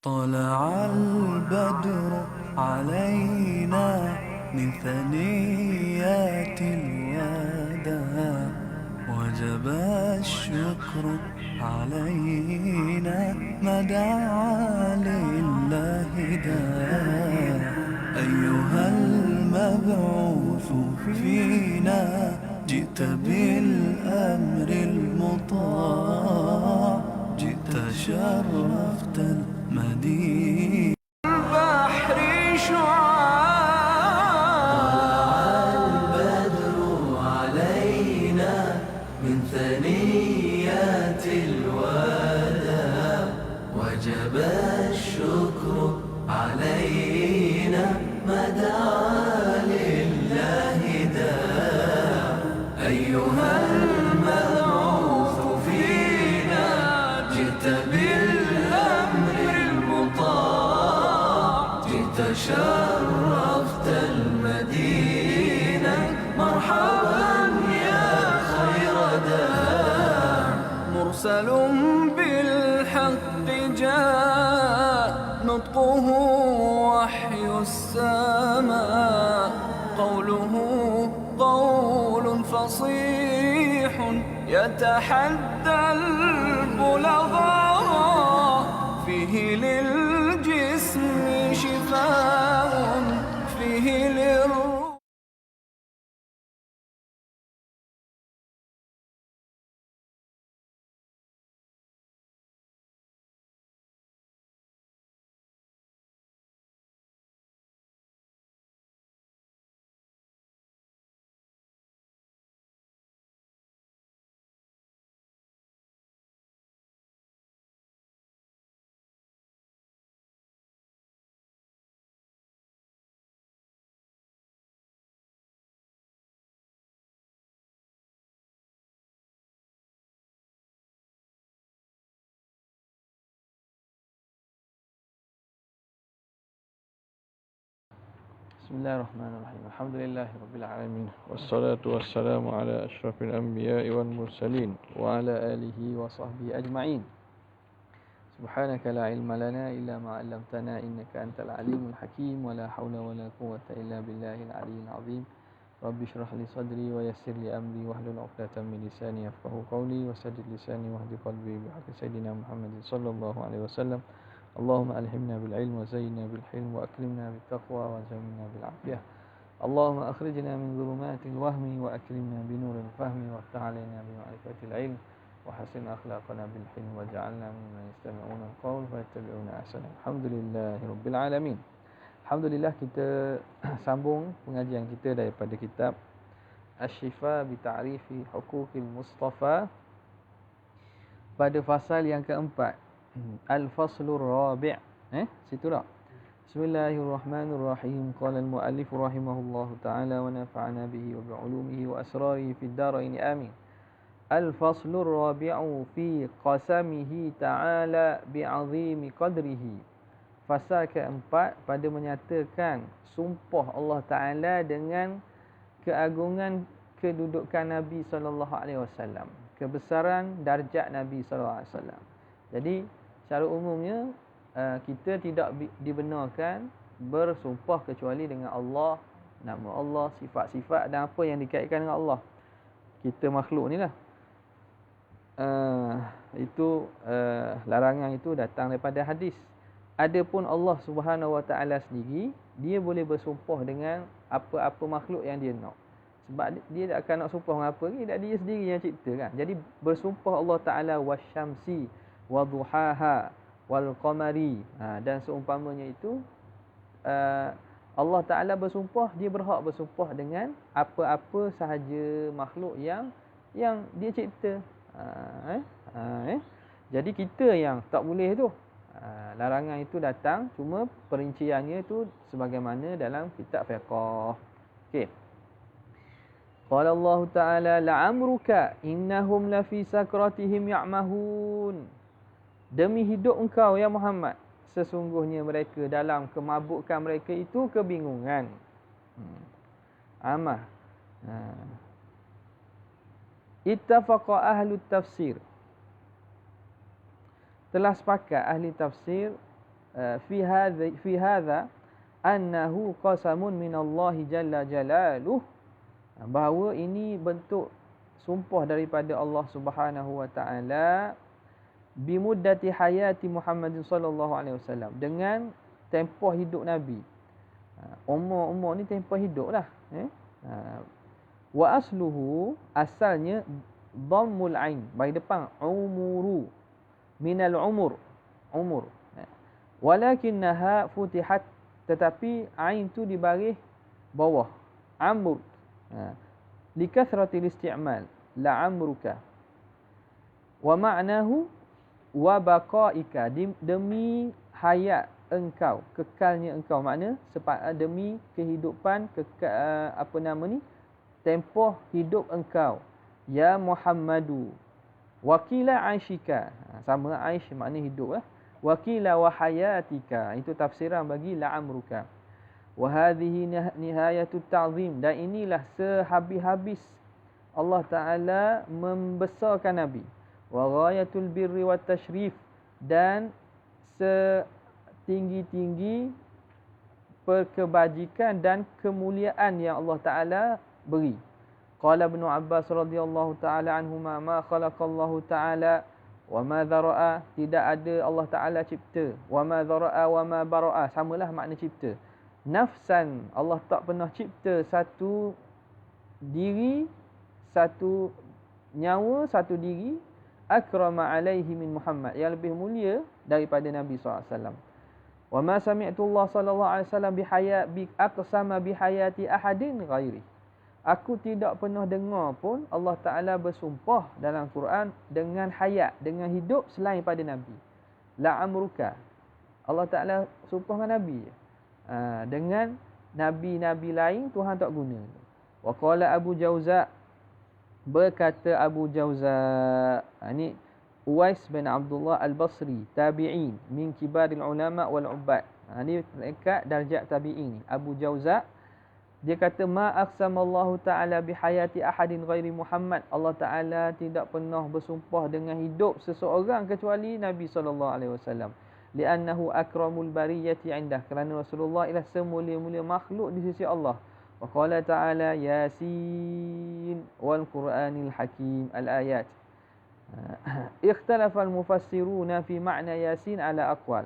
طلع البدر علينا من ثنيات الوداع وجب الشكر علينا ما دعا لله داع أيها المبعوث فينا جئت بالأمر المطاع جئت شرفت المدينة البحر شعاع البدر علينا من ثنيات الوداع وجب الشكر علينا ما دعا لله داع أيها المبعوث فينا جئت بالأمر المطاع جئت شرفت المدينة مرحبا يا خير داع مرسل بالحق جاء نطقه وحي السماء قوله قول فصيح يتحدى البلغاء فيه للجسم شفاء فيه للروح Bismillahirrahmanirrahim. Alhamdulillahirabbil alamin. Wassalatu wassalamu ala asyrafil anbiya'i wal mursalin wa ala alihi wa sahbihi ajma'in. Subhanaka la ilma lana illa ma 'allamtana innaka antal alimul hakim wa la haula wa la quwwata illa billahil aliyyil azim. Rabbi shrah li sadri wa yassir li amri wahlul 'uqdatam min lisani yafqahu qawli wa saddid lisani wahdi qalbi bi haqqi sayyidina Muhammadin sallallahu alaihi wasallam. Allahumma alhimna bil ilm wa zayyinna bil hilm wa akrimna bit taqwa wa zammilna bil afiyah. Allahumma akhrijna min dhulumatil wahmi wa akrimna bi nuril fahmi wa aftah alaina bi ma'rifatil ilm wa hasin akhlaqana bil hilm wa ja'alna mimman yastami'una al-qawl fa yattabi'una ahsana. Alhamdulillahirabbil alamin. Alhamdulillah, kita sambung pengajian kita daripada kitab Asy-Syifa bi Ta'rifi Huquqil Mustafa pada fasal yang keempat. Al-Faslur Rabi'. Situ dah. Bismillahirrahmanirrahim. Qala al-muallif rahimahullahu ta'ala wa nafa'ana bihi wa bi'ulumihi wa asrarihi fid darain amin. Al-Faslur Rabi'u fi qasamihi ta'ala bi'azimi qadrihi. Fasal keempat pada menyatakan sumpah Allah Ta'ala dengan keagungan kedudukan Nabi SAW, kebesaran darjat Nabi SAW. Jadi secara umumnya kita tidak dibenarkan bersumpah kecuali dengan Allah, nama Allah, sifat-sifat dan apa yang dikaitkan dengan Allah. Kita makhluk ni lah. Itu larangan itu datang daripada hadis. Adapun Allah Subhanahu Wa Taala sendiri, dia boleh bersumpah dengan apa-apa makhluk yang dia nak. Sebab dia tak akan nak sumpah dengan apa lagi, dia sendiri yang cipta kan. Jadi bersumpah Allah Taala wasyamsi wa duhaha wal qamari, dan seumpamanya itu Allah Ta'ala bersumpah, dia berhak bersumpah dengan apa-apa sahaja makhluk yang dia cipta. Jadi kita yang tak boleh tu. Larangan itu datang, cuma perinciannya itu sebagaimana dalam kitab fiqh. Okey. Qala Allah Ta'ala la'amruka innahum lafi sakratihim ya'mahun. Demi hidup engkau ya Muhammad, sesungguhnya mereka dalam kemabukan mereka itu kebingungan. Amah. Ittafaqa ahlu tafsir. Telah sepakat ahli tafsir fi hadza annahu qasamun minallahi jalla jalaluh, bahawa ini bentuk sumpah daripada Allah Subhanahu wa taala bimuddati hayati Muhammad sallallahu alaihi wasallam, dengan tempoh hidup Nabi. Umur ni tempoh hidup lah. Wa asluhu, asalnya dhammul ain, bagi depan umuru, minal umur, umur. Walakinnaha futihat, tetapi ain tu dibaris bawah, amr. Likathratil isti'mal, la amruka. Wa ma'nahu wa baqaika, demi hayat engkau, kekalnya engkau, makna demi kehidupan, tempoh hidup engkau, ya Muhammadu. Wakila aishika, sama aish makna hidup lah. Wakila wa hayatika, itu tafsiran bagi la amruka. Wa hadhihi nihayatut ta'zim, dan inilah sehabis-habis Allah Taala membesarkan Nabi. Wa ghayatul birri wat tashrif, dan setinggi-tinggi perkebajikan dan kemuliaan yang Allah Taala beri. Qala Ibnu Abbas radhiyallahu taala anhuma, ma khalaqallahu taala wa ma dhara'a, tidak ada Allah Taala cipta, wa ma dhara'a wa ma bara'a, samalah makna cipta. Nafsan, Allah tak pernah cipta satu diri, satu nyawa, satu diri, akrama alaihi min Muhammad, yang lebih mulia daripada Nabi SAW. Wa ma sami'tu Allah sallallahu alaihi wasallam bi aqsama bi hayati ahadin ghairi. Aku tidak pernah dengar pun Allah Ta'ala bersumpah dalam Quran dengan hayat, dengan hidup selain pada Nabi. La amruka, Allah Ta'ala sumpah dengan Nabi. Dengan Nabi-Nabi lain Tuhan tak guna. Wa qala Abu Jauza, berkata Abu Jauza, ini Uwais bin Abdullah Al-Basri, tabi'in, min kibaril ulama wal ubbad. Ini dekat darjat tabi'in. Abu Jauza, dia kata, ma aqsamallahu ta'ala bihayati ahadin ghairi Muhammad. Allah Ta'ala tidak pernah bersumpah dengan hidup seseorang kecuali Nabi SAW. Li'annahu akramul bariyati indah, kerana Rasulullah ialah semulia-mulia makhluk di sisi Allah. Wa qala ta'ala, Yasin wal Qur'anil Hakim, al-ayat. Ikhtalafa al-mufassiruna fi ma'na Yasin ala aqwal.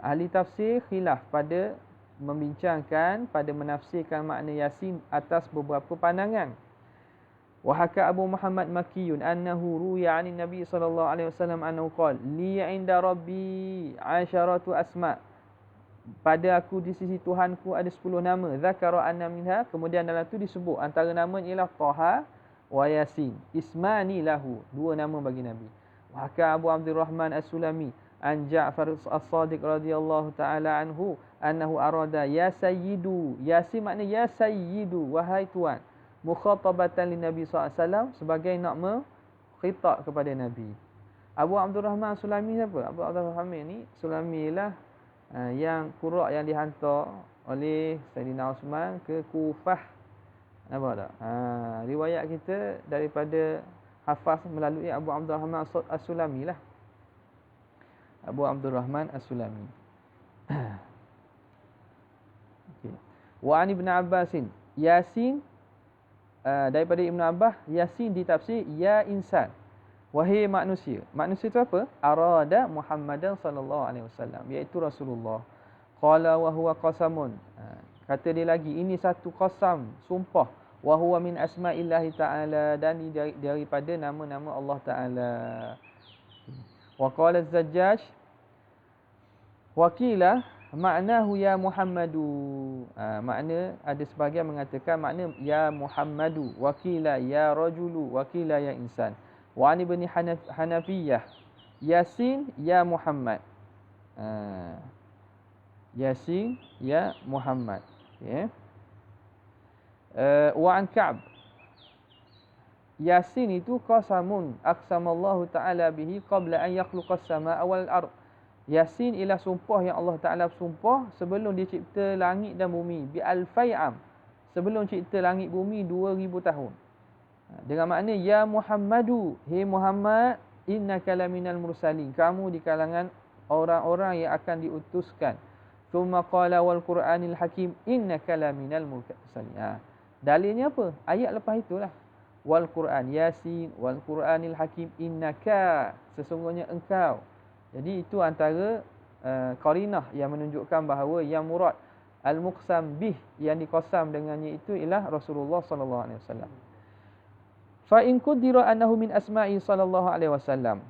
Ahli tafsir khilaf pada membincangkan, pada menafsirkan makna Yasin atas beberapa pandangan. Wa haka Abu Muhammad Makkiyun annahu ruya 'ani Nabi sallallahu alaihi wasallam annahu qala li 'inda rabbi 'asharatu asma'. Pada aku di sisi Tuhanku ada 10 nama. Zakara anna minha, kemudian dalam tu disebut antara nama ialah Taha wa Yasin. Ismani lahu, 2 nama bagi Nabi. Wa haka Abu Abdurrahman As-Sulami an Ja'far As-Sadiq radhiyallahu taala anhu annahu arada ya sayyidu. Yasin makna ya sayyidu, wahai tuan. Mukhatabatan lin Nabi SAW, sebagai nak khitab kepada Nabi. Abu Abdurrahman Sulami siapa? Abu Abdurrahman ni Sulami lah yang qura' yang dihantar oleh Sayyidina Uthman ke Kufah. Nampak tak? Riwayat kita daripada hafaz melalui Abu Abdurrahman As-Sulami lah. Abu Abdurrahman As-Sulami. Okay. Wa an Ibn Abbasin, Yasin, daripada Ibn Abbas, Yasin ditafsir ya insan, wahai manusia. Manusia itu apa? Arada Muhammadan sallallahu alaihi wasallam, iaitu Rasulullah. Qala wa huwa qasamun, kata dia lagi, ini satu qasam, sumpah. Wa huwa min asma'illahi ta'ala, dan daripada nama-nama Allah Ta'ala. Wa qala Az-Zajjaj, wakila maknahu ya Muhammadu. Makna ada sebahagian mengatakan makna ya Muhammadu, wakila ya rajulu, wakila ya insan. Wa an ibn Hanafiyah, Yasin ya Muhammad. Yasin ya Muhammad. Okay. Wa an Ka'b, Yasin itu qasamun aqsamallahu ta'ala bihi qabla an yakhluqas samaa wal ard. Yasin ialah sumpah yang Allah Ta'ala sumpah sebelum dia cipta langit dan bumi. Bi alfai am, sebelum cipta langit bumi 2000 tahun. Dengan makna ya Muhammadu, hey Muhammad, innaka laminal mursalin, kamu di kalangan orang-orang yang akan diutuskan. Tsumma qala wal Qur'anil Hakim innaka laminal mursalin. Dalilnya apa? Ayat lepas itulah. Wal Qur'an Yasin wal Qur'anil Hakim innaka, sesungguhnya engkau. Jadi itu antara qarinah yang menunjukkan bahawa yang murad al-muqsam bih, yang diqasam dengannya itu ialah Rasulullah sallallahu alaihi wasallam. Fa in qudira annahu min asma'i sallallahu alaihi wasallam.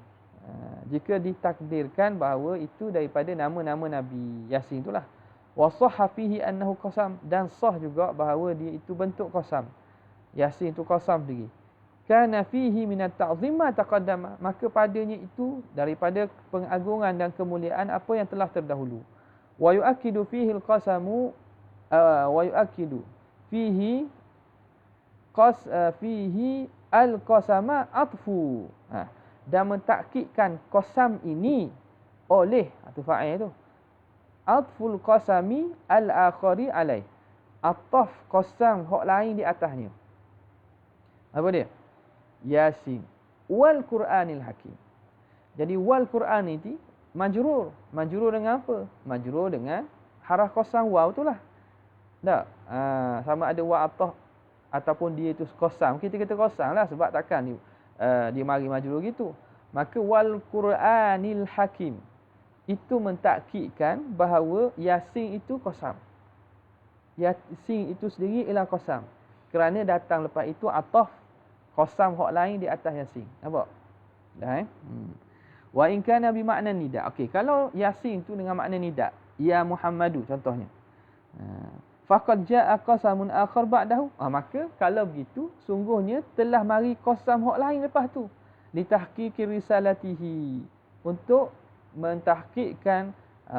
Jika ditakdirkan bahawa itu daripada nama-nama Nabi Yasin itulah. Wa sahha fihi annahu qasam, dan sah juga bahawa dia itu bentuk qasam. Yasin itu qasam sendiri. Kana fihi min at-ta'zim ma taqaddama, maka padanya itu daripada pengagungan dan kemuliaan apa yang telah terdahulu. Wa yu'akkidu fihi al-qasamu wa yu'akkidu fihi fihi al-qasama atfu. Dan mentakkidkan qasam ini oleh atau fa'il tu atful qasami al-akhari alaih, ataf qasam hak lain di atasnya. Apa dia? Yasin wal Qur'anil Hakim. Jadi wal Qur'an ini majrur. Majrur dengan apa? Majrur dengan haraf qasam waw itulah. Tak? Sama ada wa ataf ataupun dia itu qasam. Kita kata qasam lah sebab takkan dia mari majrur gitu. Maka wal Qur'anil Hakim itu mentakkidkan bahawa Yasin itu qasam. Yasin itu sendiri ialah qasam. Kerana datang lepas itu ataf qasam hak lain di atas Yasin. Nampak? Dah Wa in kana bi makna nida. Okey, kalau Yasin tu dengan makna nida, ya Muhammadu contohnya. Faqad jaa qasamun akhar ba'dahu. Maka kalau begitu sungguhnya telah mari qasam hak lain lepas tu. Li tahqiqi risalatihi, untuk mentahqiqkan,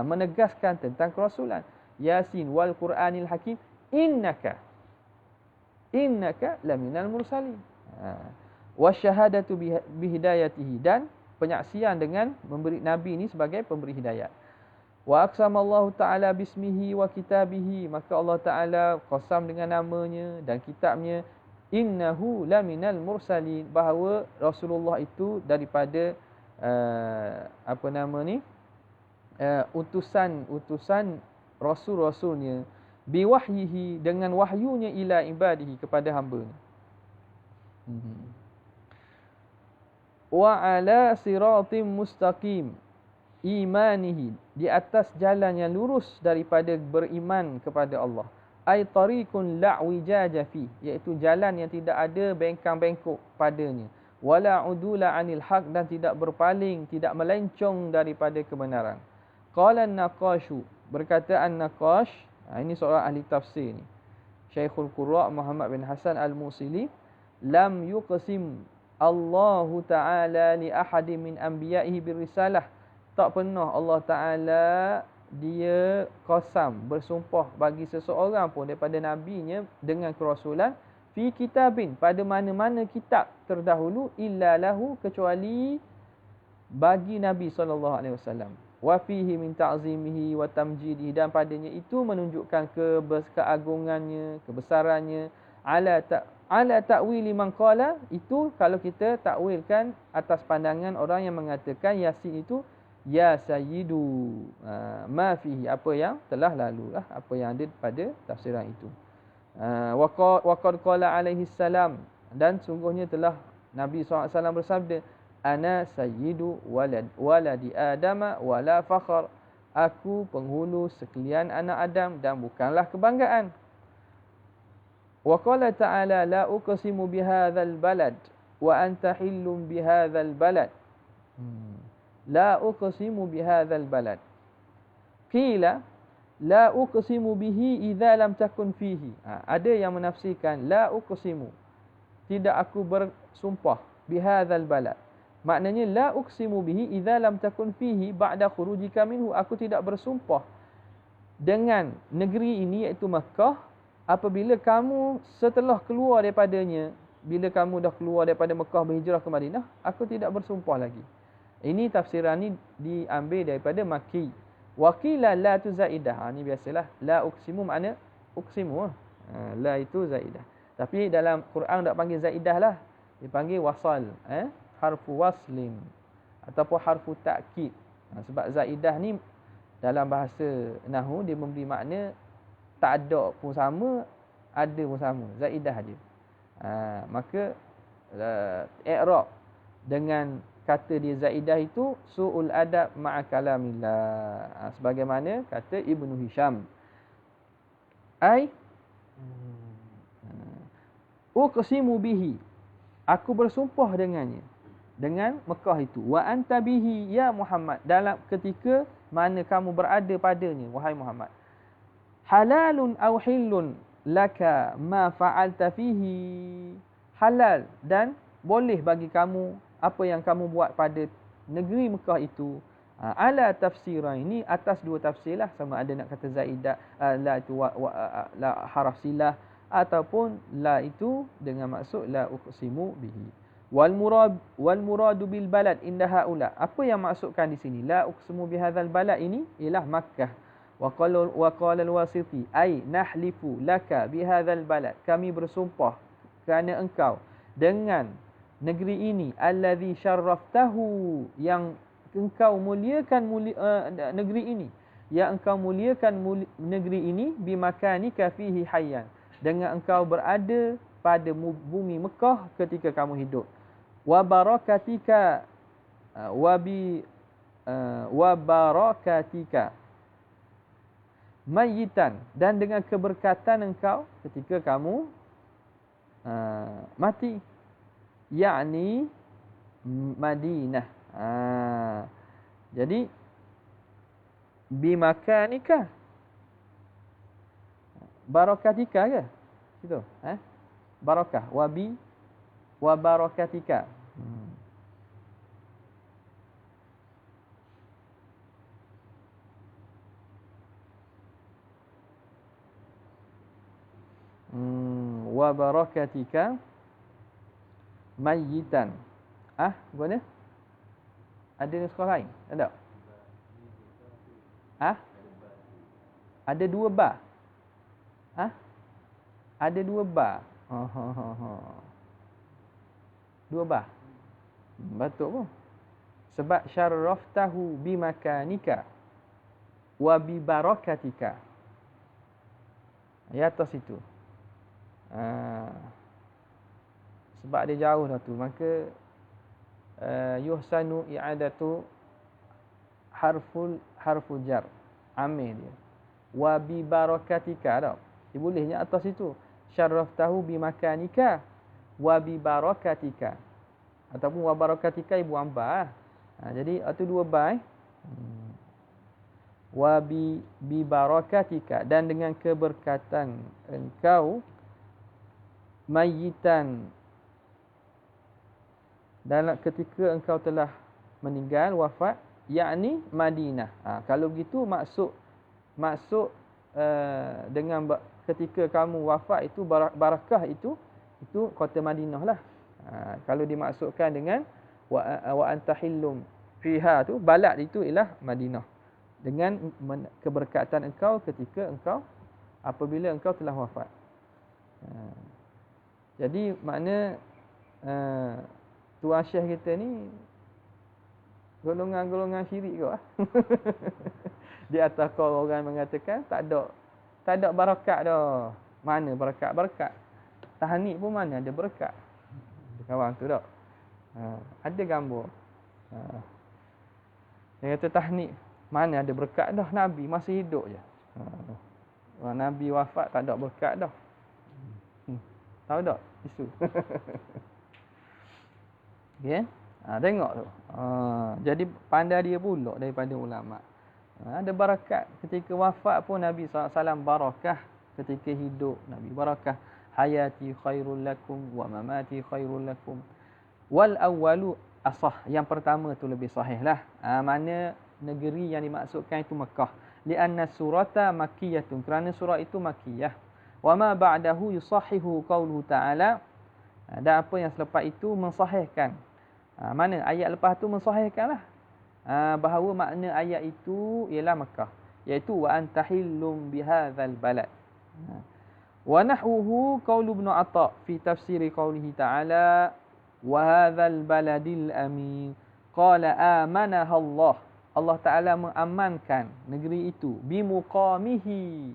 menegaskan tentang kerasulan. Yasin wal Qur'anil Hakim innaka laminal mursalin. Wa syahadatu bihidayatihi, dan penyaksian dengan memberi Nabi ini sebagai pemberi hidayat. Wa aqsamallahu ta'ala bismihi wa kitabihi, maka Allah Ta'ala qasam dengan namanya dan kitabnya, innahu laminal mursalin, bahawa Rasulullah itu daripada utusan rasul-rasulnya, biwahyihi, dengan wahyunya, ila ibadihi, kepada hamba-Nya. Wa ala siratim mustaqim imanihi, di atas jalan yang lurus daripada beriman kepada Allah. Ay tariqun la wijaja fi, iaitu jalan yang tidak ada bengkang-bengkok padanya. Wala udula anil haq, dan tidak berpaling, tidak melencong daripada kebenaran. Qala an-Naqashu, berkata an-Naqash, ini seorang ahli tafsir ni, Syekhul Qurra Muhammad bin Hasan Al-Musili, lam yuqsim Allahu Ta'ala li ahadin min anbiya'ihi birrisalah, tak pernah Allah Ta'ala dia qasam, bersumpah bagi seseorang pun daripada nabinya dengan kerasulan, fi kitabin, pada mana-mana kitab terdahulu, illa lahu, kecuali bagi Nabi SAW. Wa fihi min ta'zimihi wa tamjidihi, dan padanya itu menunjukkan keagungannya, kebesarannya. Ala ta'wili man qala, itu kalau kita takwilkan atas pandangan orang yang mengatakan Yasin itu ya sayyidu ma fihi, apa yang telah lalu lah, apa yang ada pada tafsiran itu. Wa qad qala alaihi salam, dan sungguhnya telah Nabi SAW bersabda, ana sayyidu waladi adama wala fakhr, aku penghulu sekalian anak Adam dan bukanlah kebanggaan. Wa qala ta'ala la uqsimu bihadzal balad wa anta hillum bihadzal balad. La uqsimu bihadzal balad. Qila la uqsimu bihi idza lam takun fihi. Ada yang menafsirkan la uqsimu, tidak aku bersumpah, bihadzal balad. Maknanya la uqsimu bihi idza lam takun fihi ba'da khurujika minhu, aku tidak bersumpah dengan negeri ini iaitu Makkah apabila kamu setelah keluar daripadanya. Bila kamu dah keluar daripada Mekah berhijrah ke Madinah, aku tidak bersumpah lagi. Ini tafsiran ni diambil daripada Makki. Wa qila la tu zaidah. Ni biasalah, la uqsimu makna uqsimu. La itu zaidah. Tapi dalam Quran tak panggil zaidah lah. Dia panggil wasal, harfu waslin ataupun harfu ta'kid. Sebab zaidah ni dalam bahasa nahwu dia memberi makna tak ada pun sama, ada pun sama, zaidah dia. Maka i'rab dengan kata dia zaidah itu su'ul adab ma'a kalamillah. Sebagaimana kata Ibnu Hisham. Uqsimu bihi. Aku bersumpah dengannya. Dengan Mekah itu. Wa anta bihi ya Muhammad. Dalam ketika mana kamu berada padanya, wahai Muhammad. Halalun aw hillun laka ma fa'alta fihi. Halal dan boleh bagi kamu apa yang kamu buat pada negeri Mekah itu. Ala tafsiran ini atas dua tafsir lah, sama ada nak kata zaidah la itu la haraf silah ataupun la itu dengan maksud la uqsimu bihi. Wal muradu bil balad inda haula. Apa yang maksudkan di sini la uqsimu bihadzal balad ini ialah Makkah. Wa qala al-Wasiti ay nahlifu laka bihadzal balad. Kami bersumpah kerana engkau dengan negeri ini allazi syarraftahu, yang engkau muliakan negeri ini, yang engkau muliakan negeri ini bimakanika fihi hayyan, dengan engkau berada pada bumi Mekah ketika kamu hidup. Wa barakatika wa barakatika mayitan, dan dengan keberkatan engkau ketika kamu mati, yakni Madinah. Jadi bimakanika barakatika ke? Gitu, barakah wa barakatika. Wa barakatika mayitan. Gimana? Ada nuskah lain? Tak? Ada dua ba. Ada dua ba. Dua ba. Betul pun. Sebab syarraftahu bimakanika wa bibarakatika. Di atas itu. Sebab dia jauh dah tu, maka yuhsanu i'adatu harful jar, amil dia. Wa bi barakatika, tak? Dia bolehnya atas itu. Syarraftahu bi makanika wa bi barakatika. Ataupun wa barakatika ibu amba. Jadi itu dua ba. Wa bi barakatika, dan dengan keberkatan engkau mayitan, dalam ketika engkau telah meninggal, wafat, yakni Madinah. Kalau begitu maksud dengan ketika kamu wafat itu barakah itu kota Madinah lah. Kalau dimaksudkan dengan wa antahillum fiha tu, balad itu ialah Madinah, dengan keberkatan engkau ketika engkau apabila engkau telah wafat. Jadi makna Tuan Syekh kita ni golongan-golongan syirik ke? Di atas kau orang mengatakan tak ada barakat dah. Mana barakat? Barakat tahnik pun mana ada barakat. Kawan tu tak? Ada gambar. Dia kata tahnik mana ada berkat dah, Nabi masih hidup je. Nabi wafat tak ada berkat dah. Tahu tak isu? Okay? Tengok tu. Jadi pandai dia pula daripada ulama. Ada barakat ketika wafat pun Nabi SAW barakah, ketika hidup Nabi barakah. Hayati khairul lakum wa mamati khairul lakum. Wal awwalu asah. Yang pertama tu lebih sahih lah. Mana negeri yang dimaksudkan itu Mekah. Lianna surata makkiyatun. Kerana surah itu makkiyah. Wa ma ba'dahu yusahihu qawluhu ta'ala. Dan apa yang selepas itu mensahihkan. Mana ayat lepas tu mensahihkan lah. Bahawa makna ayat itu ialah Mekah. Iaitu wa antahillum bihadzal balad. Wa nahwuhu qawlu Ibn Atha fi tafsiri qawlihi ta'ala wa hadzal baladil amin qala amanaha Allah. Allah Ta'ala mengamankan negeri itu. Bimuqamihi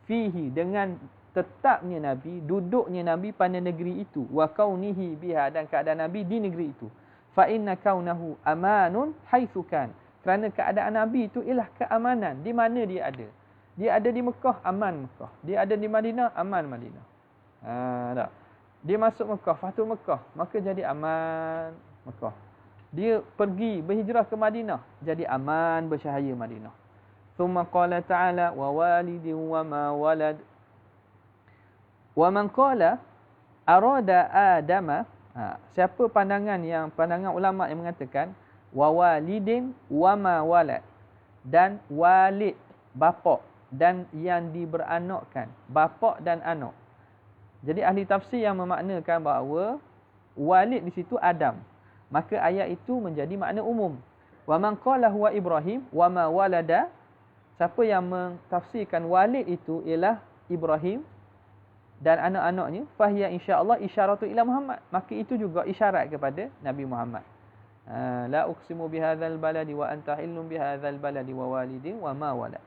fihi, dengan tetapnya Nabi, duduknya Nabi pada negeri itu. Wa kaunihi biha, dan keadaan Nabi di negeri itu. Fa inna kaunahu amanun haitsu kan. Kerana keadaan Nabi itu ialah keamanan di mana dia ada. Dia ada di Mekah, aman Mekah. Dia ada di Madinah, aman Madinah. Tak. Dia masuk Mekah, Fathul Mekah, maka jadi aman Mekah. Dia pergi berhijrah ke Madinah, jadi aman bercahaya Madinah. Thumma qala ta'ala wa walidin wa ma walad. Wa man qala arada adama, siapa pandangan ulama yang mengatakan wa walidin wa ma walad, dan walid bapa dan yang diberanakkan, bapa dan anak. Jadi ahli tafsir yang memaknakan bahawa walid di situ Adam, maka ayat itu menjadi makna umum. Wa man qala huwa Ibrahim wa ma walada, siapa yang mentafsirkan walid itu ialah Ibrahim dan anak-anaknya, fahiya insya-Allah isyaratu ila Muhammad, maka itu juga isyarat kepada Nabi Muhammad. La uqsimu bihadzal baladi wa anta hillun bihadzal baladi wa walidin wa ma walad.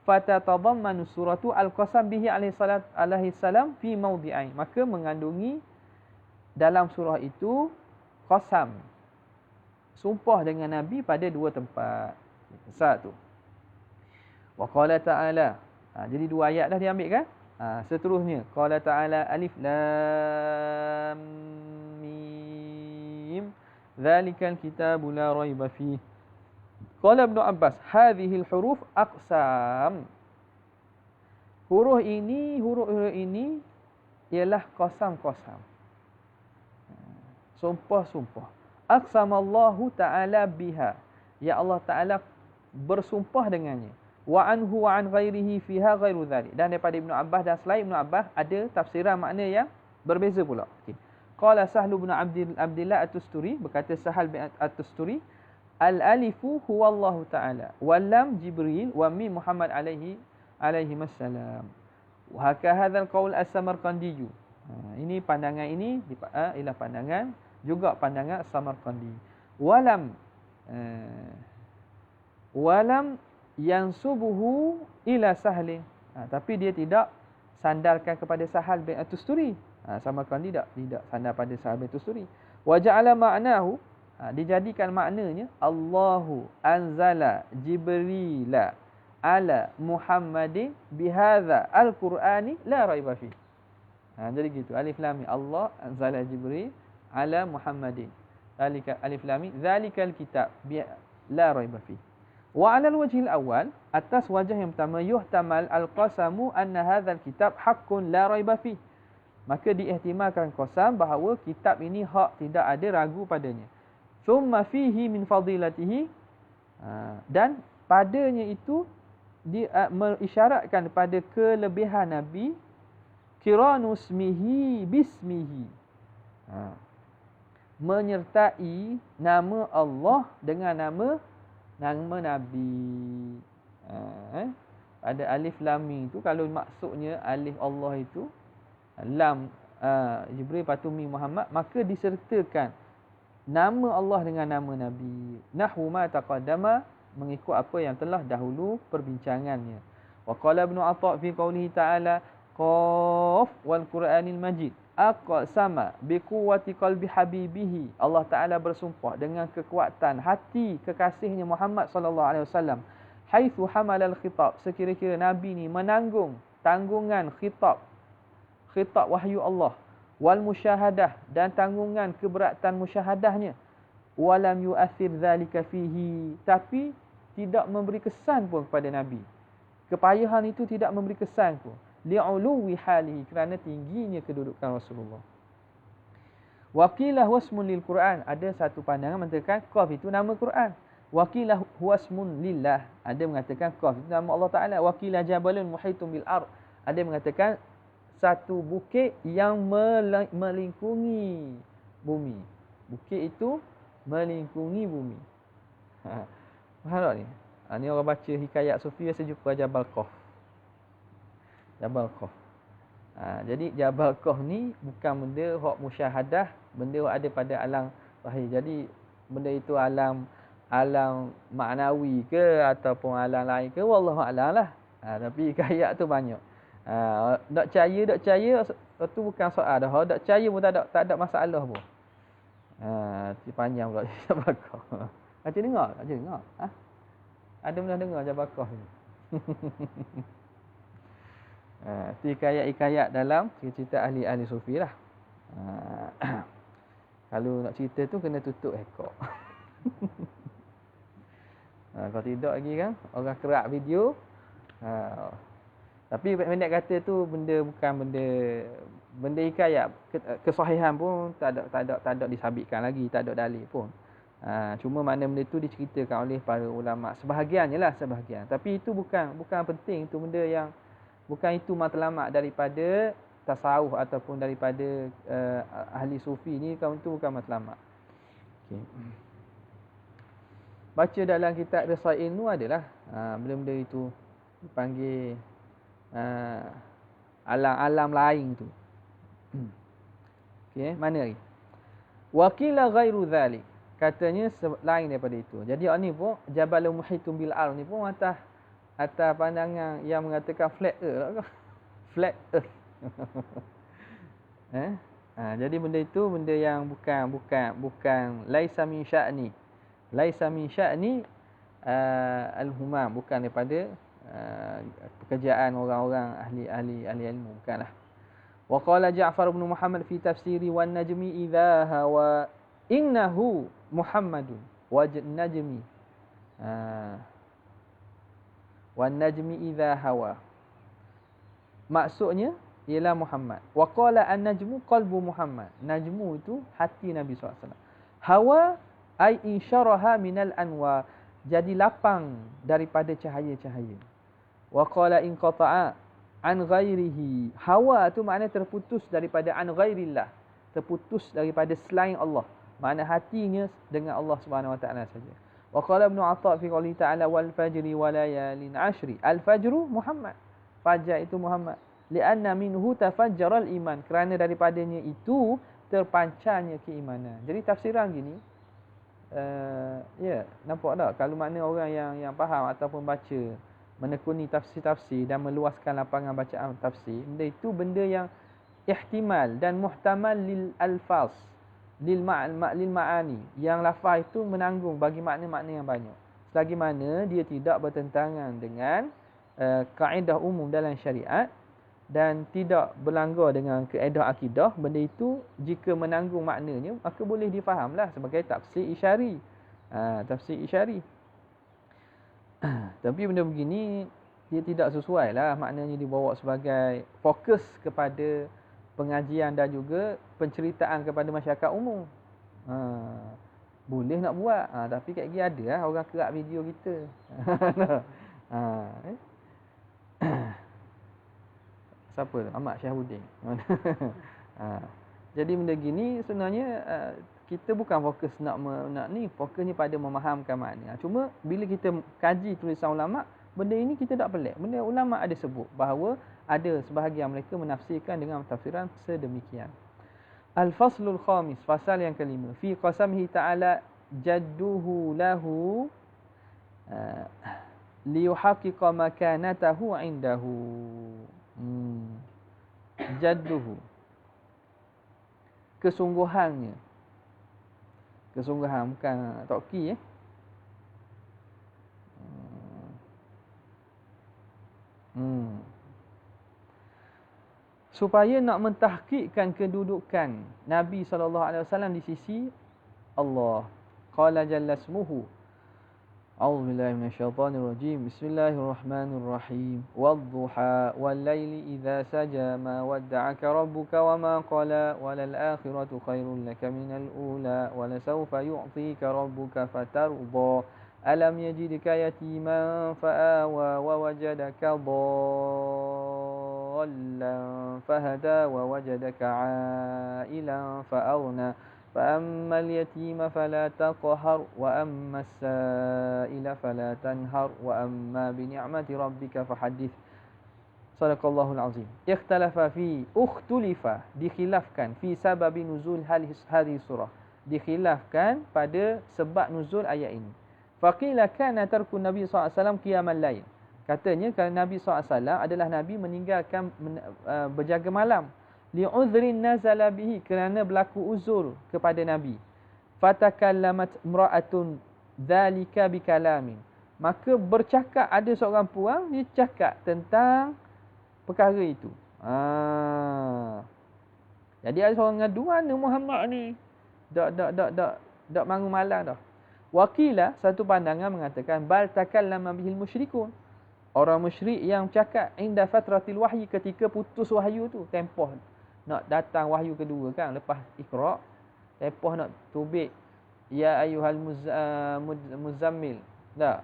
Fatatadammanu suratu al-qasam bihi alaihi salam fi mawdi'ain, maka mengandungi dalam surah itu qasam, sumpah dengan Nabi pada dua tempat. Satu, wa qala ta'ala, jadi dua ayat dah diambil kan. Seterusnya qala ta'ala alif lam mim dzalikal kitabu la raiba fihi. Qala Ibnu Abbas hadhil huruf aqsam. Huruf ini ialah qasam-qasam. Sumpah-sumpah. Aqsamallahu ta'ala biha. Ya Allah Ta'ala bersumpah dengannya. Wa anhu wa an ghairihi fiha ghairu dhalik. Dan daripada Ibnu Abbas dan selain Ibnu Abbas ada tafsiran makna yang berbeza pula. Okey. Qala Sahlu bin Abdillah At-Tusturi, berkata Sahal bin At-Tusturi, al-alifu huwa Allah Ta'ala, wal lam Jibril, wa mim Muhammad alaihi wassalam. Wa haka hadzal qaul as-Samarqandi. Ini pandangan ini ialah pandangan juga pandangan Samarqandi. Walam yansubuhu ila Sahlin. Tapi dia tidak sandarkan kepada Sahal bin At-Tusturi. Samarqandi tidak sandar pada Sahal bin At-Tusturi. Wa ja'ala ma'nahu, dijadikan maknanya Allahu anzala Jibrila ala Muhammadin bihadza al-Qur'ani la raiba fi. Jadi gitu, alif lam mim, Allah anzala Jibril ala Muhammadin, zalika alif lam mim zalikal kitab la raiba fi. Wa 'ala al-wajh al-awwal, atas wajah yang pertama, yuhtamal al-qasamu anna hadzal kitab haqqun la raiba fi, maka diihtimalkan qasam bahawa kitab ini hak, tidak ada ragu padanya. Thumma fihi min fadilatihi, dan padanya itu mengisyaratkan pada kelebihan Nabi, kiranusmihi bismihi, menyertai nama Allah dengan nama Nabi. Pada alif lam mim itu, kalau maksudnya alif Allah itu, lam Jibril, patu mim Muhammad, maka disertakan nama Allah dengan nama Nabi. Nahwu ma taqaddama, mengikut apa yang telah dahulu perbincangannya. Wa qala Ibnu Atha fi qoulihi ta'ala qaf wal Qur'anil Majid aqsama bi quwwati qalbi habibihi. Allah Ta'ala bersumpah dengan kekuatan hati kekasihnya Muhammad sallallahu alaihi wasallam. Haitsu hamalal khitab, sekira-kira Nabi ni menanggung tanggungan khitab wahyu Allah, wal musyahadah, dan tanggungan keberatan musyahadahnya. Walam yu'athir zalika fihi, tapi tidak memberi kesan pun kepada Nabi. Kepayahan itu tidak memberi kesan pun. Li'uluwi halihi, kerana tingginya kedudukan Rasulullah. Waqilah wasmun lil Quran, ada satu pandangan mengatakan qaf itu nama Quran. Waqilah wasmun lillah, ada mengatakan qaf itu nama Allah Ta'ala. Waqilah jabalun muhitun bil ard, ada mengatakan satu bukit yang melingkungi bumi. Bukit itu melingkungi bumi. Faham tak ni? Ni orang baca hikayat Sufi biasa jumpa Jabal Qaf. Jabal Qaf. Jadi Jabal Qaf ni bukan benda hak musyahadah, benda hak ada pada alam zahir. Jadi benda itu alam alam maknawi ke ataupun alam lain ke, wallahu a'lam lah. Tapi hikayat tu banyak. Nak percaya tu bukan soal dah. Tak percaya pun tak ada masalah pun. Panjang pula Jabakah. Macam dengar? Tak dengar. Ada pernah dengar Jabakah ni? Itu hikayat dalam cerita ahli-ahli sufi lah. Kalau nak cerita tu kena tutup ekor. Kalau tidak lagi kan orang kerak video. Tapi pendek kata tu bukan benda hikayat, kesahihan pun tak ada disabitkan lagi, tak ada dalil pun. Cuma makna benda tu diceritakan oleh para ulama, sebahagiannya lah, sebahagian. Tapi itu bukan penting, itu benda yang bukan itu matlamat daripada tasawuf ataupun daripada ahli sufi ni, itu bukan matlamat. Okey. Baca dalam kitab Risail tu adalah benda-benda itu dipanggil alam-alam lain tu. Okey, mana lagi? Waqila ghairu dzalik. Katanya lain daripada itu. Jadi ni pun Jabalul Muhitum bil Ard ni pun atas pandangan yang mengatakan flat earth. Flat earth. Jadi benda itu benda yang bukan laisa min sya'ni. Laisa min sya'ni al-humam, bukan daripada pekerjaan orang-orang ahli ilmu, bukanlah. Wa qala Ja'far bin Muhammad fi tafsiri wan najmi idza hawa innahu Muhammadun wa najmi wan najmi idza hawa. Maksudnya ialah Muhammad. Wa qala an-najmu qalbu Muhammad. Najmu itu hati Nabi SAW. Hawa ai insyaraha minal anwa, jadi lapang daripada cahaya-cahaya. Wa qala in qata'a an ghairihi. Hawa tu makna terputus daripada an ghairillah, terputus daripada selain Allah. Makna hatinya dengan Allah Subhanahu Wa Taala saja. Wa qala Ibn Atha fi qouli ta'ala wal fajri wa layalin ashri. Al fajru Muhammad. Fajar itu Muhammad. Li'anna minhu tafajjaral iman. Kerana daripadanya itu terpancarnya keimanan. Jadi tafsiran gini, nampak tak? Kalau makna orang yang faham ataupun baca, menekuni tafsir-tafsir dan meluaskan lapangan bacaan tafsir, benda itu benda yang ihtimal dan muhtamal lil alfaz, lil ma'ani, yang lafaz itu menanggung bagi makna-makna yang banyak. Selagi mana dia tidak bertentangan dengan kaedah umum dalam syariat dan tidak berlanggar dengan kaedah akidah, benda itu jika menanggung maknanya maka boleh difahamlah sebagai tafsir isyari. Tafsir isyari. Tapi benda begini dia tidak sesuai lah, maknanya dibawa sebagai fokus kepada pengajian dan juga penceritaan kepada masyarakat umum. Boleh nak buat, tapi kat gigi ada lah orang kerak video kita. Siapa tu? Ahmad Syahuddin. Jadi benda gini sebenarnya kita bukan fokus nak ni, fokusnya pada memahamkan makna. Cuma bila kita kaji tulisan ulama, benda ini kita tak pelik. Benda ulama ada sebut bahawa ada sebahagian mereka menafsirkan dengan tafsiran sedemikian. Al-faslul khamis, fasal yang kelima, fi qasamihi ta'ala jadduhu lahu liyuhaqqiqa makanatahu indahu. Jadduhu, kesungguhannya. Kesungguhan bukan toki supaya nak mentahqiqkan kedudukan Nabi SAW di sisi Allah. Qala jalla ismuhu. A'udzu billahi minasyaitonir rajim. Bismillahirrahmanirrahim. Wadduha wal laili idza saja ma wadda'aka rabbuka wama qala walal akhiratu khairul laka minal ula wala sawfa yu'tika rabbuka fatarda. Alam yajidka yatiman fa'awa wa wajadaka dhallan fahada wa wajadaka 'ailan fa'aghna. فأما اليتيم فلا تقهر وأما السائل فلا تنهر وأما بنعمة ربك فحدث. صدق الله العظيم. اختلف dikhilafkan fi sababi nuzul hadhihi surah, dikhilafkan pada sebab nuzul ayat ini. Faqila kana tarku Nabi SAW qiyamal lail. Katanya kalau Nabi SAW adalah Nabi meninggalkan berjaga malam. Li'udhrin nazala bihi, kerana berlaku uzur kepada Nabi. Fatakallamat imra'atun dhalika bikalamin. Maka bercakap ada seorang puang, dia cakap tentang perkara itu. Jadi ada seorang ngadu, mana Muhammad ni? Dak bangun malam dah. Wakila, satu pandangan mengatakan bal takallama bihil musyrikun. Orang musyrik yang cakap inda fatratil wahyi, ketika putus wahyu tu, tempoh nak datang wahyu kedua kan, lepas Iqra, tempoh nak tubik ya ayyuhal muzammil. Tak.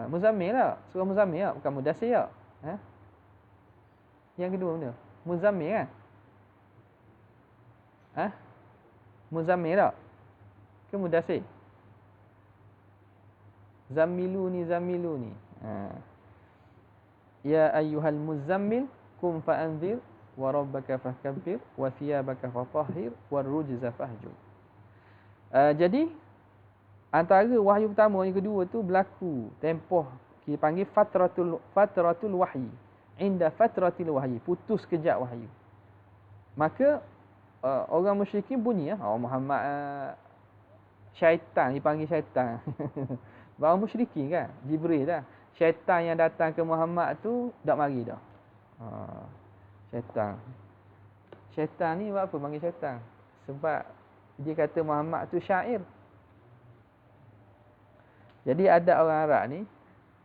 Muzammil lah. Surah Muzammil lah, bukan Mudassir lah. Yang kedua benda. Muzammil kan? Muzammil tak? Ke Mudassir? Zammiluni. Ya ayyuhal muzammil kum fa'anzir wa rabbaka fakabbir wa thiyabaka fatahhir war rujza fahjur. Jadi antara wahyu pertama yang kedua tu berlaku tempoh kita panggil fatratul wahyi. Inda fatratil wahyi, putus kejap wahyu. Maka orang musyrikin bunyi Muhammad syaitan, dipanggil syaitan. Orang musyrikin kan, Jibril dah. Syaitan yang datang ke Muhammad tu tak mari dah. Syaitan ni buat apa panggil syaitan? Sebab dia kata Muhammad tu syair. Jadi ada orang Arab ni,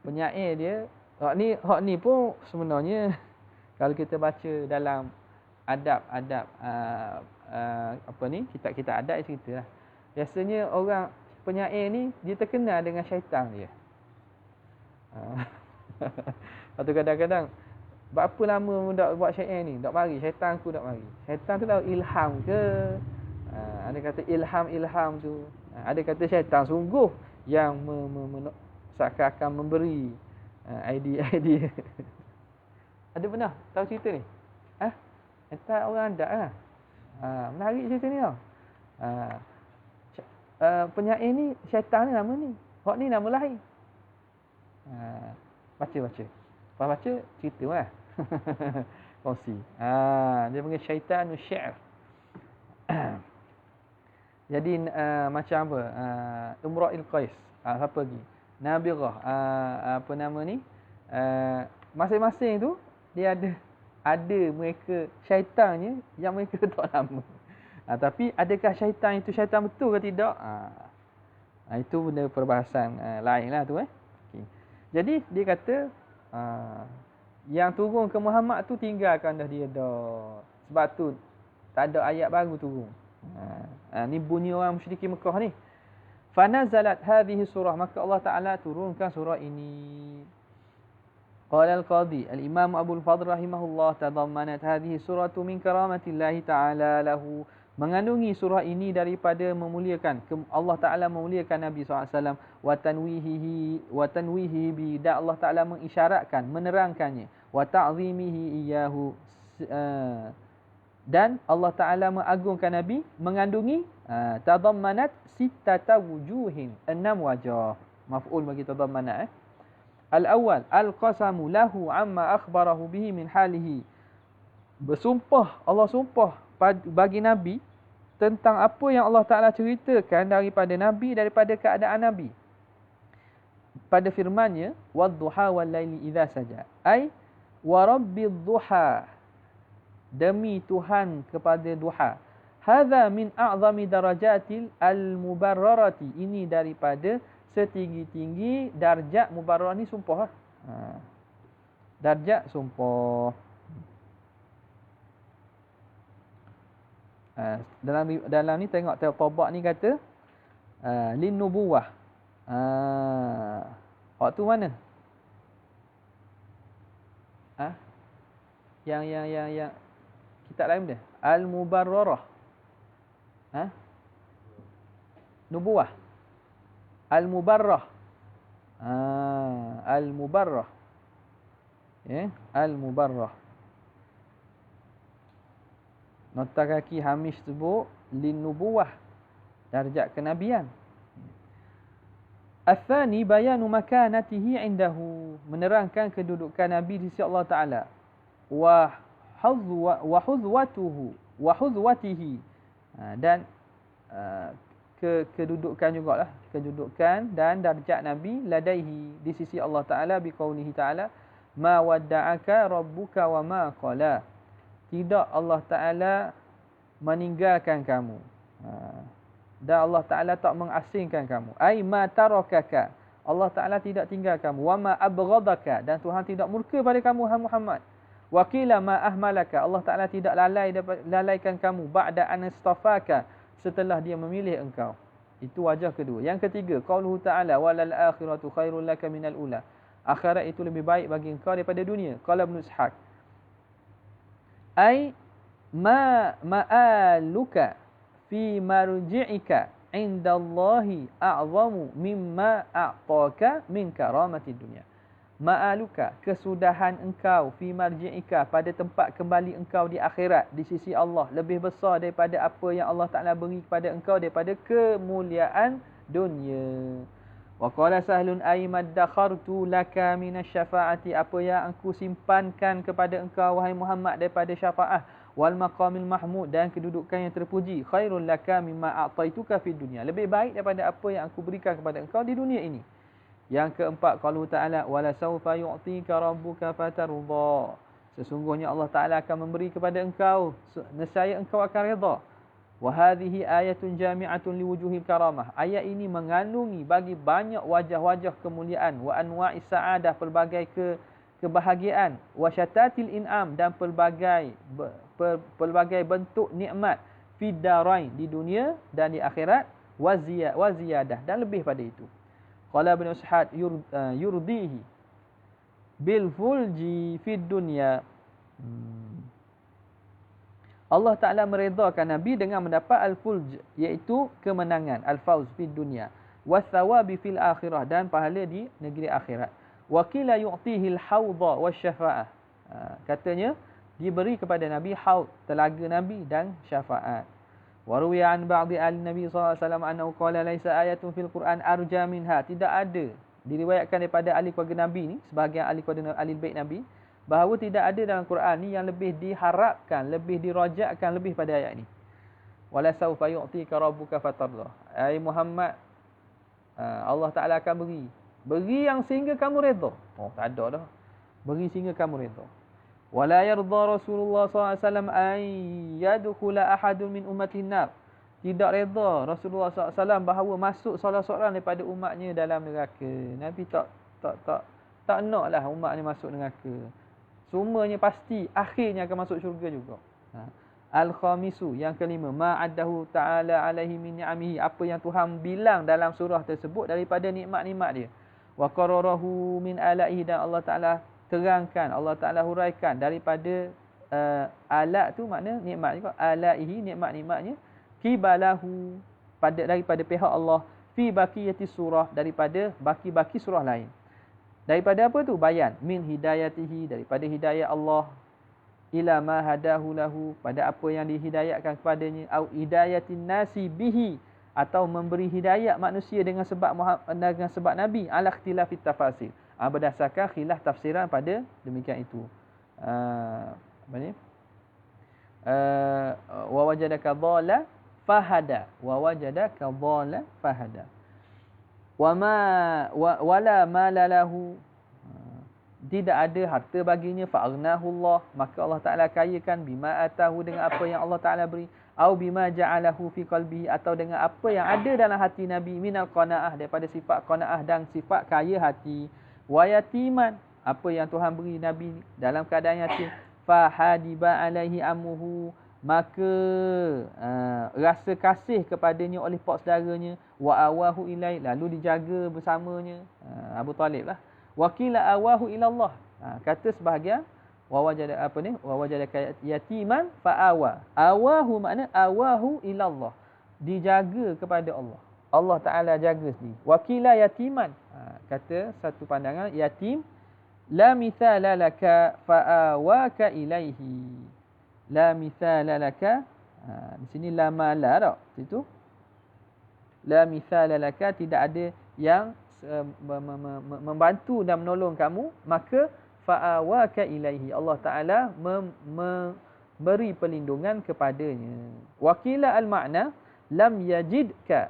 penyair dia, hak ni pun sebenarnya kalau kita baca dalam adab kitab-kitab adab cerita lah. Biasanya orang penyair ni dia terkenal dengan syaitan dia. Atau kadang-kadang berapa lama dak buat syair ni, dak mari syaitan aku dak mari. Syaitan tu dah ilham ke? Ada kata ilham tu. Ada kata syaitan sungguh yang seakan-akan memberi idea. Ada pernah tahu cerita ni? Entah orang ada lah. Menarik cerita ni tau. Penyair ni, syaitan ni nama ni. Hak ni nama lain. Baca. Lepas baca, cerita lah. Kongsi. Dia panggil syaitanus syair. Jadi macam apa? Imra'il Qais. Siapa lagi? Nabirah. Apa nama ni? Masing-masing tu dia ada mereka syaitannya yang mereka tak nama. Tapi adakah syaitan itu syaitan betul ke tidak? Itu benda perbahasan lain lah tu. Okay. Jadi dia kata yang turun ke Muhammad tu tinggalkan dah dia dah. Sebab tu tak ada ayat baru turun. Ni bunyi orang musyrikin Mekah ni. Fanazalat hadhihi surah, maka Allah Taala turunkan surah ini. Qala al-Qadhi al-Imam Abu al-Fadl rahimahullah, tadammanat hadhihi suratu min karamatillahi ta'ala lahu, mengandungi surah ini daripada memuliakan Allah Taala, memuliakan Nabi SAW, wa tanwihi bi, dan Allah Taala mengisyaratkan, menerangkannya, wa ta'zimihi iyyahu, dan Allah Taala mengagungkan Nabi, mengandungi tadammanat sittata wujuhin, 6 wajah. Maf'ul bagi tadammanat. Al-awwal al-qasamu lahu amma akhbarahu bihi min halihi. Bersumpah, Allah sumpah bagi Nabi tentang apa yang Allah Ta'ala ceritakan daripada Nabi, daripada keadaan Nabi. Pada firman-Nya, wad-duha wal-laili idza saja. Ai wa rabbidh duha, demi Tuhan kepada duha. Hadza min a'zami darajatil al-mubarrarati, ini daripada setinggi-tinggi darjat mubarrah ni sumpah lah. Darjat sumpah. Dalam ni tengok Taubah ni kata lin nubuwah. Waktu mana? Yang kitab lain dah. Al-Mubarrarah. Nubuwah. Al-Mubarrah. Al-Mubarrah. Al-Mubarrah. Nota kaki Hamish sebut lin nubuwah, darjat kenabian. Athani bayanu makanatihi indahu, menerangkan kedudukan Nabi di sisi Allah Taala. Wa huzwatihi, dan kedudukan jugalah, kedudukan dan darjat Nabi ladaihi, di sisi Allah Taala, biqaulihi Taala ma wadda'aka rabbuka wa ma qala. Tidak Allah Taala meninggalkan kamu, dan Allah Taala tak mengasingkan kamu. Ai ma tarakaka, Allah Taala tidak tinggal kamu. Wa ma abghadaka, dan Tuhan tidak murka pada kamu Muhammad. Wa qila ma ahmalaka, Allah Taala tidak lalaikan kamu. Ba'da an istafaka, setelah dia memilih engkau. Itu wajah kedua. Yang ketiga, qauluhu ta'ala walal akhiratu khairul laka minal ula, akhirat itu lebih baik bagi engkau daripada dunia. Qala Ibn Ishaq, ai ma'aluka fi marji'ika indallahi a'zamu mimma a'taka min karamati dunya. Ma'aluka, kesudahan engkau, fi marji'ika, pada tempat kembali engkau di akhirat, di sisi Allah, lebih besar daripada apa yang Allah Ta'ala beri kepada engkau daripada kemuliaan dunia. Wa qala Sahlun ay maddakhartu laka minasyafa'ati, apa yang aku simpankan kepada engkau wahai Muhammad daripada syafaah, wal maqamil mahmud, dan kedudukan yang terpuji, khairul laka mimma a'taituka fid dunya, lebih baik daripada apa yang aku berikan kepada engkau di dunia ini. Yang keempat, qalu ta'ala wala sawfa yu'tika rabbuka fatarda, sesungguhnya Allah Ta'ala akan memberi kepada engkau, nescaya engkau akan redha. Wa hadhihi ayatun jami'atun liwujuhil karamah, ayat ini mengandungi bagi banyak wajah-wajah kemuliaan, wa anwa'is sa'adah, pelbagai kebahagiaan, wa syatatil in'am, dan pelbagai bentuk nikmat, fid darain, di dunia dan di akhirat, wa ziyadah, dan lebih pada itu. Qala Ibn Ishaq yurdihi bil fulji fid dunya, Allah Ta'ala meredakan Nabi dengan mendapat al-fulj, iaitu kemenangan, al-fawz fid dunya, was-sawabi fil akhirah, dan pahala di negeri akhirat. Wa qila yu'tihi al-hawdha wasyafa'ah, katanya diberi kepada Nabi haud, telaga Nabi, dan syafaat. Wa ruwiya an ba'di al-Nabi sallallahu alaihi wasallam annahu qala laisa ayatun fil Quran arja minha, tidak ada, diriwayatkan daripada ahli keluarga Nabi ni, sebahagian ahli keluarga ahli bait Nabi, bahawa tidak ada dalam Quran ni yang lebih diharapkan, lebih dirajakkan lebih pada ayat ni. Wala sawfa yu'tika rabbuka fatarda, ai Muhammad, Allah Taala akan beri yang sehingga kamu redha. Oh, tak ada dah, beri sehingga kamu redha. Wala yarda Rasulullah SAW an yadkhula ahadun min ummatin nar, tidak redha Rasulullah SAW bahawa masuk salah seorang daripada umatnya dalam neraka. Nabi tak naklah umatnya masuk neraka. Semuanya pasti akhirnya akan masuk syurga juga. Al-khamisu, yang kelima, ma'addahu ta'ala alaihi min ni'amihi, apa yang Tuhan bilang dalam surah tersebut daripada nikmat-nikmat dia. Wa qararahu min alaihi, dan Allah Ta'ala terangkan, Allah Ta'ala huraikan daripada alat tu, makna nikmat juga, alaihi, nikmat-nikmatnya, kibalahu, daripada pihak Allah, fi baqiyati surah, daripada baki-baki surah lain. Daripada apa tu? Bayan, min hidayatihi, daripada hidayah Allah, ila ma hadahu lahu, pada apa yang dihidayatkan kepadanya, au hidayatin nasi bihi, atau memberi hidayat manusia dengan sebab Nabi, ala ikhtilafit tafasir, berdasarkan khilaf tafsiran pada demikian itu. Apa ni? Wa wajadaka dhalla fahada, wa wajadaka dhalla fahada. Wala mala lahu, tidak ada harta baginya, fa'aghnahullah, maka Allah Ta'ala kayakan, bima atahu, dengan apa yang Allah Ta'ala beri, au bima ja'alahu fi qalbihi, atau dengan apa yang ada dalam hati Nabi, minal qanaah, daripada sifat qanaah dan sifat kaya hati. Wa yatiman, apa yang Tuhan beri Nabi dalam keadaan yatim, fahadiba alaihi amuhu, maka rasa kasih kepadanya oleh pak saudaranya, wa awahu ilai, lalu dijaga bersamanya, Abu Talib lah. Wa qila awahu ilallah, kata sebahagian, wa wajada apa ni, wa wajadaka yatiman fa awa, awahu makna awahu ilallah, dijaga kepada Allah, Allah Ta'ala jaga sendiri. Wa qila yatiman, kata satu pandangan, yatim, la mithala laka fa awaka ilaihi, la mithala laka, di sini la mala tak, situ la mithala laka, tidak ada yang membantu dan menolong kamu, maka fa'awaka ilaihi, Allah Taala memberi perlindungan kepadanya. Wakila al-makna lam yajidka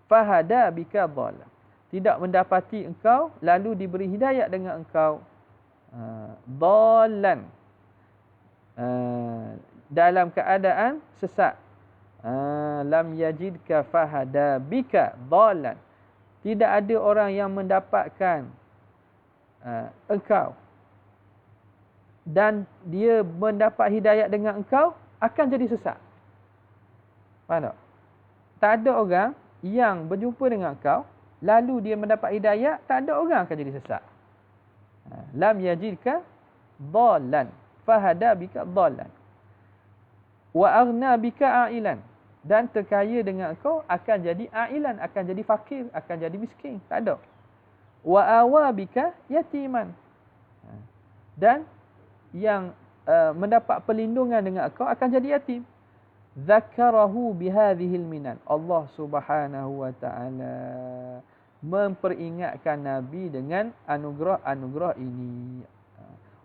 fahada bika dhalla, tidak mendapati engkau lalu diberi hidayat dengan engkau dhallan, dalam keadaan sesat. Lam yajidka fahada bika dhallan, tidak ada orang yang mendapatkan engkau dan dia mendapat hidayat dengan engkau akan jadi sesat. Faham tak? Tak ada orang yang berjumpa dengan engkau lalu dia mendapat hidayat, tak ada orang akan jadi sesat. Lam yajidka dhallan fahada bika dhallan wa aghna bika ailan, dan terkaya dengan engkau akan jadi ailan, akan jadi fakir, akan jadi miskin. Tak ada. Wa awa bika yatiman, dan yang mendapat perlindungan dengan engkau akan jadi yatim. Zakarahu bihadhil minan, Allah Subhanahu wa taala memperingatkan Nabi dengan anugerah-anugerah ini.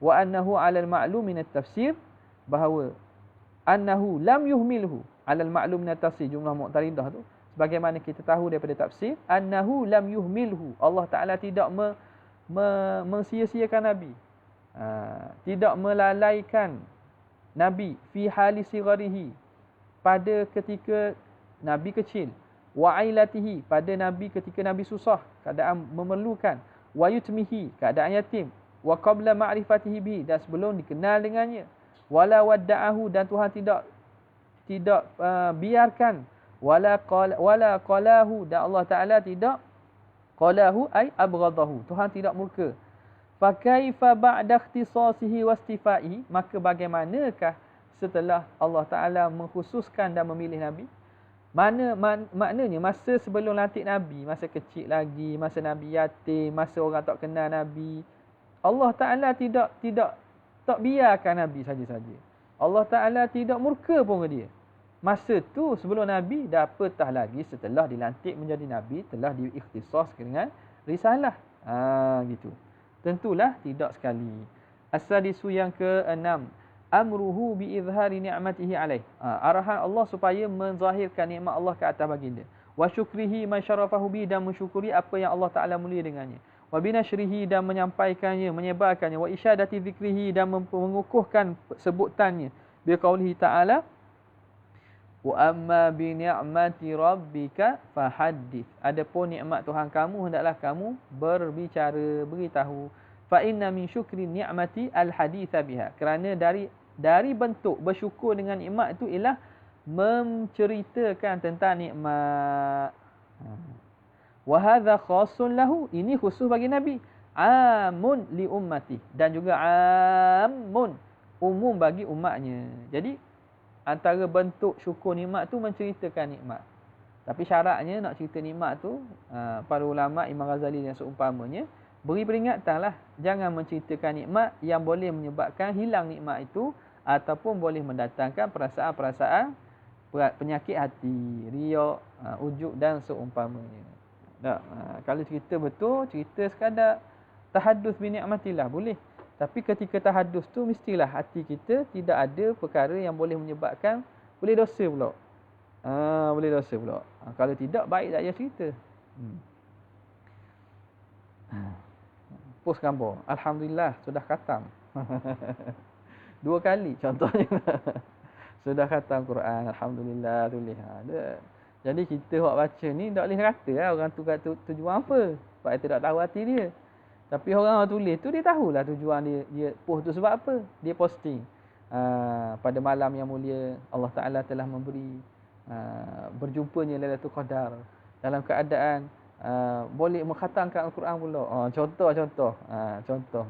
Wa annahu 'alal ma'lum min at-tafsir, bahawa annahu lam yuhmilhu 'alal ma'lum min at-tafsir, jumlah mu'taridah tu, sebagaimana kita tahu daripada tafsir, annahu lam yuhmilhu, Allah Taala tidak mensia-siakan Nabi, tidak melalaikan Nabi fi hali sigharihi, pada ketika Nabi kecil, wa ailatihi, pada Nabi ketika Nabi susah, keadaan memerlukan, wa yutmihi, keadaan yatim, wa qabla ma'rifatihi bihi, dan sebelum dikenal dengannya, wala wadda'ahu, dan Tuhan tidak biarkan, wala qalahu, dan Allah Taala tidak qalahu ay abghadahu, Tuhan tidak murka. Fa kaifa ba'da ikhtisasihi wastifaihi, maka bagaimanakah setelah Allah Taala mengkhususkan dan memilih Nabi? Maknanya masa sebelum lantik Nabi, masa kecil lagi, masa Nabi yatim, masa orang tak kenal Nabi, Allah Taala tak biarkan Nabi saja-saja. Allah Taala tidak murka pun ke dia. Masa tu sebelum Nabi, dah apatah lagi setelah dilantik menjadi Nabi, telah diikhtisas dengan risalah. Gitu. Tentulah tidak sekali. As-sadisu, yang ke-6, amruhu bi izhari ni'matihi alaih, arahan Allah supaya menzahirkan nikmat Allah ke atas baginda. Wa syukrihi ma syarafahu bi, dan mensyukuri apa yang Allah Taala mulia dengannya. Wa binashrihi, dan menyampaikannya, menyebarkannya. Wa isyadati zikrihi, dan mengukuhkan sebutannya. Bi qaulihi ta'ala, wa amma bi ni'mati rabbika fahaddits, adapun nikmat Tuhan kamu hendaklah kamu berbicara, beritahu. Fa inna min syukri ni'mati al-haditha biha, kerana dari bentuk bersyukur dengan nikmat itu ialah menceritakan tentang nikmat. Wa hadza khassun lahu, ini khusus bagi Nabi. Amun li ummati, dan juga amun, umum bagi umatnya. Jadi antara bentuk syukur nikmat tu menceritakan nikmat. Tapi syaratnya nak cerita nikmat tu, para ulama Imam Ghazali dan seumpamanya beri peringatanlah, jangan menceritakan nikmat yang boleh menyebabkan hilang nikmat itu, ataupun boleh mendatangkan perasaan-perasaan penyakit hati, riak, ujub dan seumpamanya. Tak, kalau cerita betul, cerita sekadar tahadduts bi ni'matillah boleh. Tapi ketika tahadduts tu mestilah hati kita tidak ada perkara yang boleh menyebabkan boleh dosa pula. Boleh dosa pula. Kalau tidak, baik tak payah cerita. Post gambar, alhamdulillah sudah khatam. 2 kali contohnya. Sudah khatam Quran, alhamdulillah, tulis. Jadi kita buat baca ni tak boleh kata lah orang tu kata tujuan apa. Sebab kita tak tahu hati dia. Tapi orang tulis tu dia tahulah tujuan dia post tu sebab apa. Dia posting. Pada malam yang mulia Allah Taala telah memberi berjumpanya Lailatul Qadar dalam keadaan boleh mengkhatamkan Al-Quran pula. Contoh.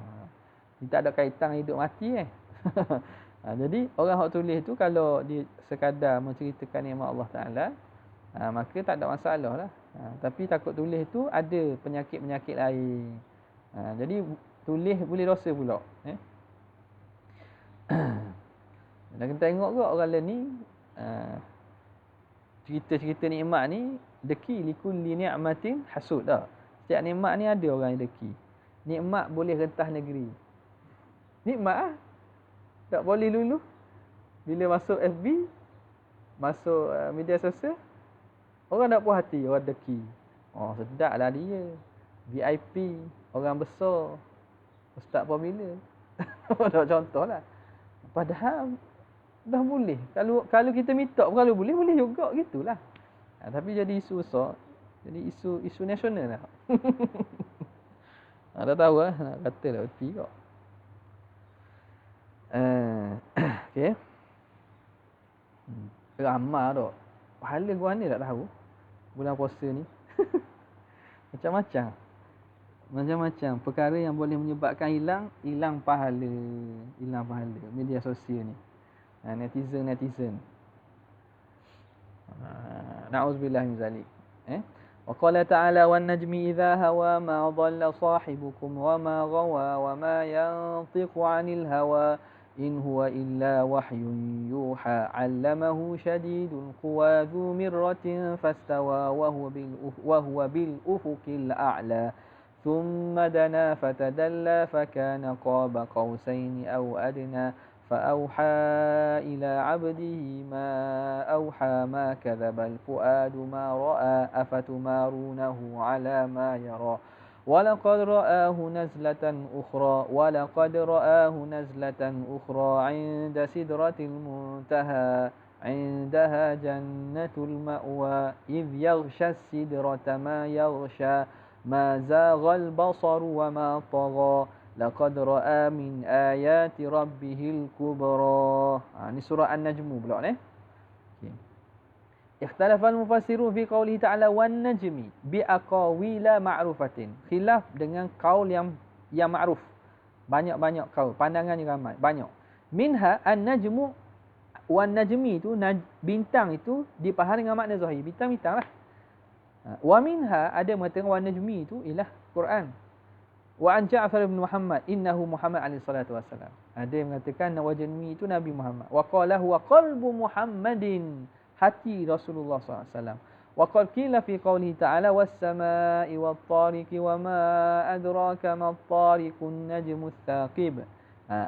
Dia tak ada kaitan hidup mati Jadi orang yang tulis tu kalau dia sekadar menceritakan nikmat Allah Taala, maka tak ada masalah lah. Tapi takut tulis tu ada penyakit-penyakit lain. Jadi tulis boleh dosa pula. Dan kita tengok ke orang lain ni, cerita-cerita nikmat ni Deki likulli ni'matin hasud dah. Setiap nikmat ni ada orang yang deki. Nikmat boleh rentas negeri. Nikmat ah. Tak boleh lulu. Bila masuk FB, masuk media sosial, orang tak puas hati, orang deki. Oh, sedaplah dia. VIP, orang besar. Ustaz formula. Dah contohlah. Padahal dah boleh. Kalau kita minta kalau boleh juga gitulah. Tapi jadi isu besar. Jadi isu nasional lah. Dah tahu lah nak kata lah erti kok. Okey. Ramai tak. Pahala gua ni tak tahu. Bulan puasa ni. Macam-macam. Macam-macam perkara yang boleh menyebabkan hilang pahala. Hilang pahala media sosial ni. Netizen. Na'udzubillah min zalik. Wa qala ta'ala wan najmi idza hawa ma dhalla sahibukum wa ma ghawa wa ma yantiqu 'anil hawa in huwa illa wahyun yuha 'allamahu shadidul quwa dhu mirratin fastawa wa huwa bil ufuqil a'la thumma dana fatadalla fakana qaba qausaini aw adna فأوحى إلى عبده ما أوحى ما كذب الفؤاد ما رأى أفتمارونه على ما يرى ولقد رآه نزلة أخرى عند سدرة المنتهى عندها جنة المأوى إذ يغشى السدرة ما يغشى ما زاغ البصر وما طغى laqad ra'a min ayati rabbihil kubra. Ni surah An-Najm pula ni. Okey. Ikhtalafa al-mufassirun fi qoulihi ta'ala wan najmi bi aqawila ma'rufatin. Khilaf dengan kaul yang ma'ruf. Banyak-banyak kaul, pandangannya ramai, banyak. Minha an-najmu wan najmi tu bintang itu dipahami dengan makna zahir. Bintang-bintang lah. Wa minha ada mengatakan wan najmi itu ialah Quran. Wa an Ja'far bin Muhammad innahu Muhammad alaihi salatu wassalam. Ada yang mengatakan wajmi itu Nabi Muhammad. Wa qala huwa qalbu Muhammadin, hati Rasulullah sallallahu alaihi wasallam. Wa qad qila fi qoulihi ta'ala was samaa'i wat tariqi wa ma adraka mat tariqun najmu tsaqib.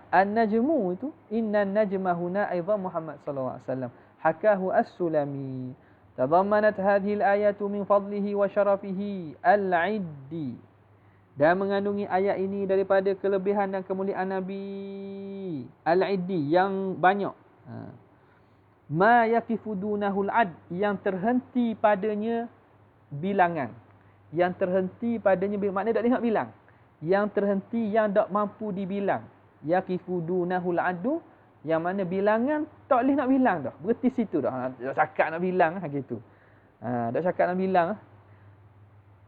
An-najmu itu innan najma huna aidan Muhammad sallallahu alaihi wasallam. Hakahu as-Sulami. Tadammanat hadhihi al-ayatu min fadlihi wa sharafihi al-'iddi. Dan mengandungi ayat ini daripada kelebihan dan kemuliaan Nabi al-iddi yang banyak. Ma yaqifu dunahul ad, yang terhenti padanya bilangan. Yang terhenti padanya maknanya tak boleh nak bilang. Yang terhenti yang tak mampu dibilang. Yaqifu dunahul adu, yang mana bilangan tak boleh nak bilang dah. Berhenti situ dah. Tak cakap nak bilang gitu. Tak cakap nak bilang.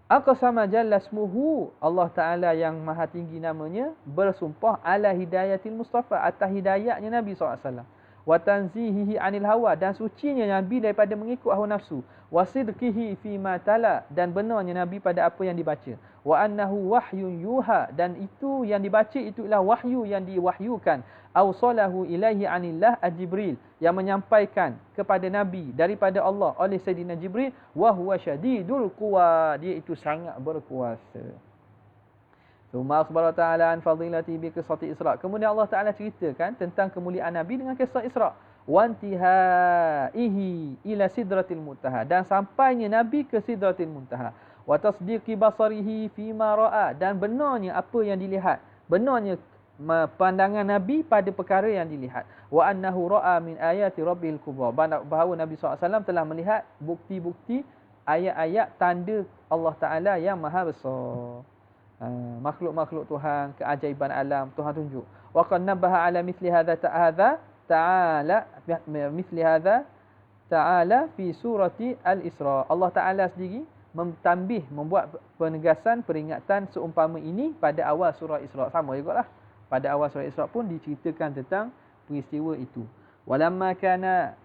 Aqsama jalla ismuhu, Allah Ta'ala yang maha tinggi namanya bersumpah ala hidayatil Mustafa, atas hidayatnya Nabi SAW. Wa tanzihihi anil hawa, dan sucinya Nabi daripada mengikut hawa nafsu. Wa sidqihi fima tala, dan benarnya Nabi pada apa yang dibaca. Wa annahu wahyun yuha, dan itu yang dibaca itu ialah wahyu yang diwahyukan. Awsalahu ilaihi anillah Jibril, yang menyampaikan kepada Nabi daripada Allah oleh Sayyidina Jibril. Wa huwa syadidul quwa, dia itu sangat berkuasa. Tsumma akhbara ta'ala an fadilati bi qissati Isra. Kemudian Allah Ta'ala ceritakan tentang kemuliaan Nabi dengan kisah Isra. Wa intihaihi ila sidratil muntaha, dan sampainya Nabi ke sidratil muntaha. Wa tasdiqi basarihi fima ra'a, dan benarnya apa yang dilihat. Benarnya pandangan Nabi pada perkara yang dilihat. Wa annahu ra'a min ayati rabbil kubra, bahawa Nabi SAW telah melihat bukti-bukti ayat-ayat tanda Allah Ta'ala yang maha besar. Makhluk-makhluk Tuhan, keajaiban alam Tuhan tunjuk. Wa qad nabaha ala mithli hadha ta'ala fi surati al-Isra. Allah Ta'ala sendiri membuat penegasan peringatan seumpama ini pada awal surah Isra. Sama jugalah. Pada awal surah Isra pun diceritakan tentang peristiwa itu. Walamma kana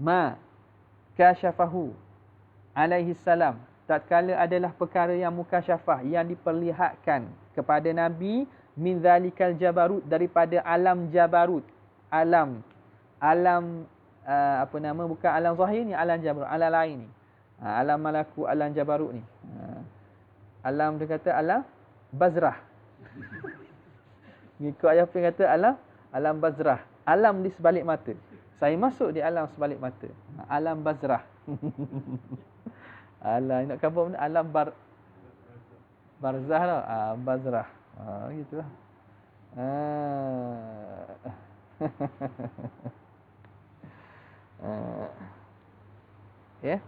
ma kasyafahu alaihi salam, tatkala adalah perkara yang mukasyafah, yang diperlihatkan kepada Nabi, min zalikal jabarut, daripada alam jabarut. Alam bukan alam zahir ni, alam jabarut, alam lain ni. Alam malakut, alam jabarut ni. Alam dia kata alam bazrah. Ngikut ayah pun kata alam bazrah. Alam di sebalik mata. Saya masuk di alam sebalik mata. Alam bazrah. Alam nak kabar benda alam barzah lah. Bazrah. Gitulah. Ya.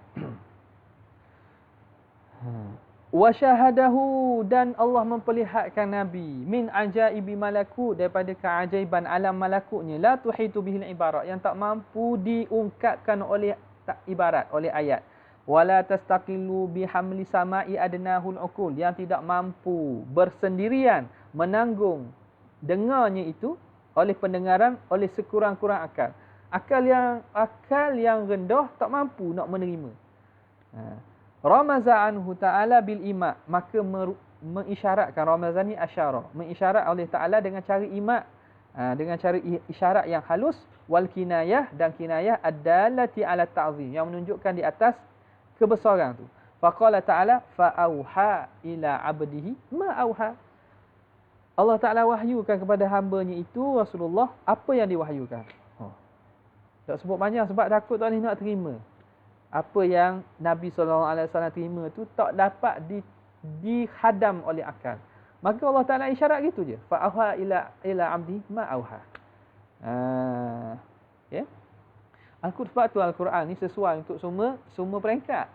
Wa syahadahu, dan Allah memperlihatkan Nabi min ajaibi malakut, daripada keajaiban alam malakutnya, la tuhitu bihil ibarat, yang tak mampu diungkapkan oleh ibarat, oleh ayat. Wala tastaqilu bihamli samai adnahul uqul, yang tidak mampu bersendirian menanggung dengarnya itu oleh pendengaran, oleh sekurang-kurang akal. Akal yang rendah tak mampu nak menerima. Ramaza anhu ta'ala bil ima, maka mengisyaratkan, ramazan ni asyara, mengisyarat oleh Ta'ala dengan cara ima, dengan cara isyarat yang halus, wal kinayah, dan kinayah ad-dallati ala ta'zim, yang menunjukkan di atas kebesaran tu. Faqala Ta'ala fa'auha ila 'abdihi ma auha. Allah Ta'ala wahyukan kepada hamba-Nya itu Rasulullah apa yang diwahyukan. Tak sebut banyak sebab takut tak boleh nak terima. Apa yang Nabi SAW terima tu tak dapat dihadam oleh akal. Maka Allah Ta'ala isyarat gitu je. Fa'auha ila 'abdi ma auha. Ya. Al-Quran ni sesuai untuk semua peringkat.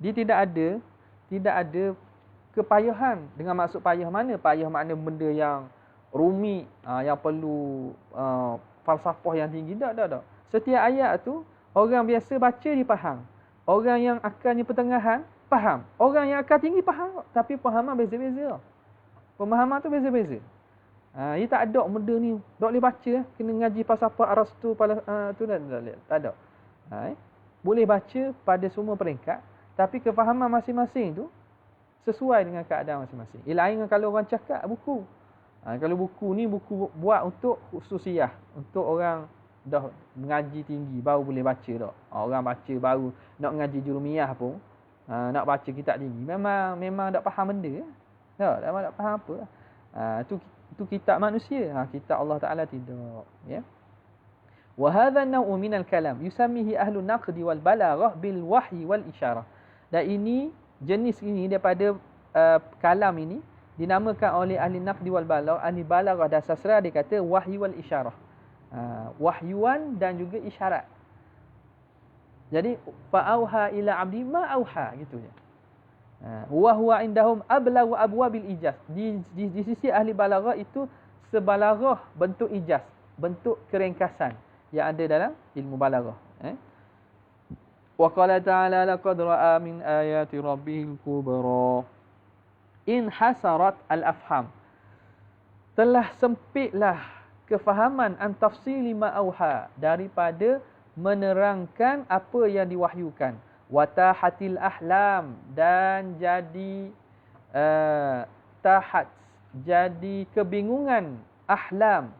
Dia tidak ada kepayahan. Dengan maksud payah mana? Payah makna benda yang rumit, yang perlu falsafah yang tinggi. Tak. Setiap ayat tu orang biasa baca dia faham. Orang yang akalnya pertengahan faham. Orang yang akal tinggi faham, tapi pemahaman beza-beza. Pemahaman tu beza-beza. Dia tak ada benda ni tak boleh baca, kena ngaji falsafah Arastu tu tak ada. Boleh baca pada semua peringkat, tapi kefahaman masing-masing tu sesuai dengan keadaan masing-masing. Lain kalau orang cakap buku. Kalau buku ni buku buat untuk khususiah, untuk orang dah mengaji tinggi baru boleh baca tak. Orang baca baru nak ngaji jurumiyah pun, nak baca kitab tinggi memang tak faham benda. Tak faham apa. Tu kitab manusia. Kitab Allah Taala tidak, ya. Wa hadha an-naw'u min al-kalam yusammihi ahlu naqdi wal balaghah bil wahyi wal isyarah. Dan ini jenis ini daripada kalam ini dinamakan oleh ahli naqdi wal balaghah, ahli balaghah dan sastra, dia kata wahyi wal isyarah. Wahyuan dan juga isyarat. Jadi fa'auha ila 'abdi ma auha, gitu je. Wa huwa indahum ablaghu abwabil ijaz. Di sisi ahli balaghah itu sebalaghah bentuk ijaz, bentuk keringkasan yang ada dalam ilmu balaghah. Wa qala ta'ala laqad ra'a min ayati rabbihil kubra in hasarat al-afham. Telah sempitlah kefahaman an tafsili ma auha, daripada menerangkan apa yang diwahyukan. Watahatil ahlam, dan jadi tahat, jadi kebingungan ahlam.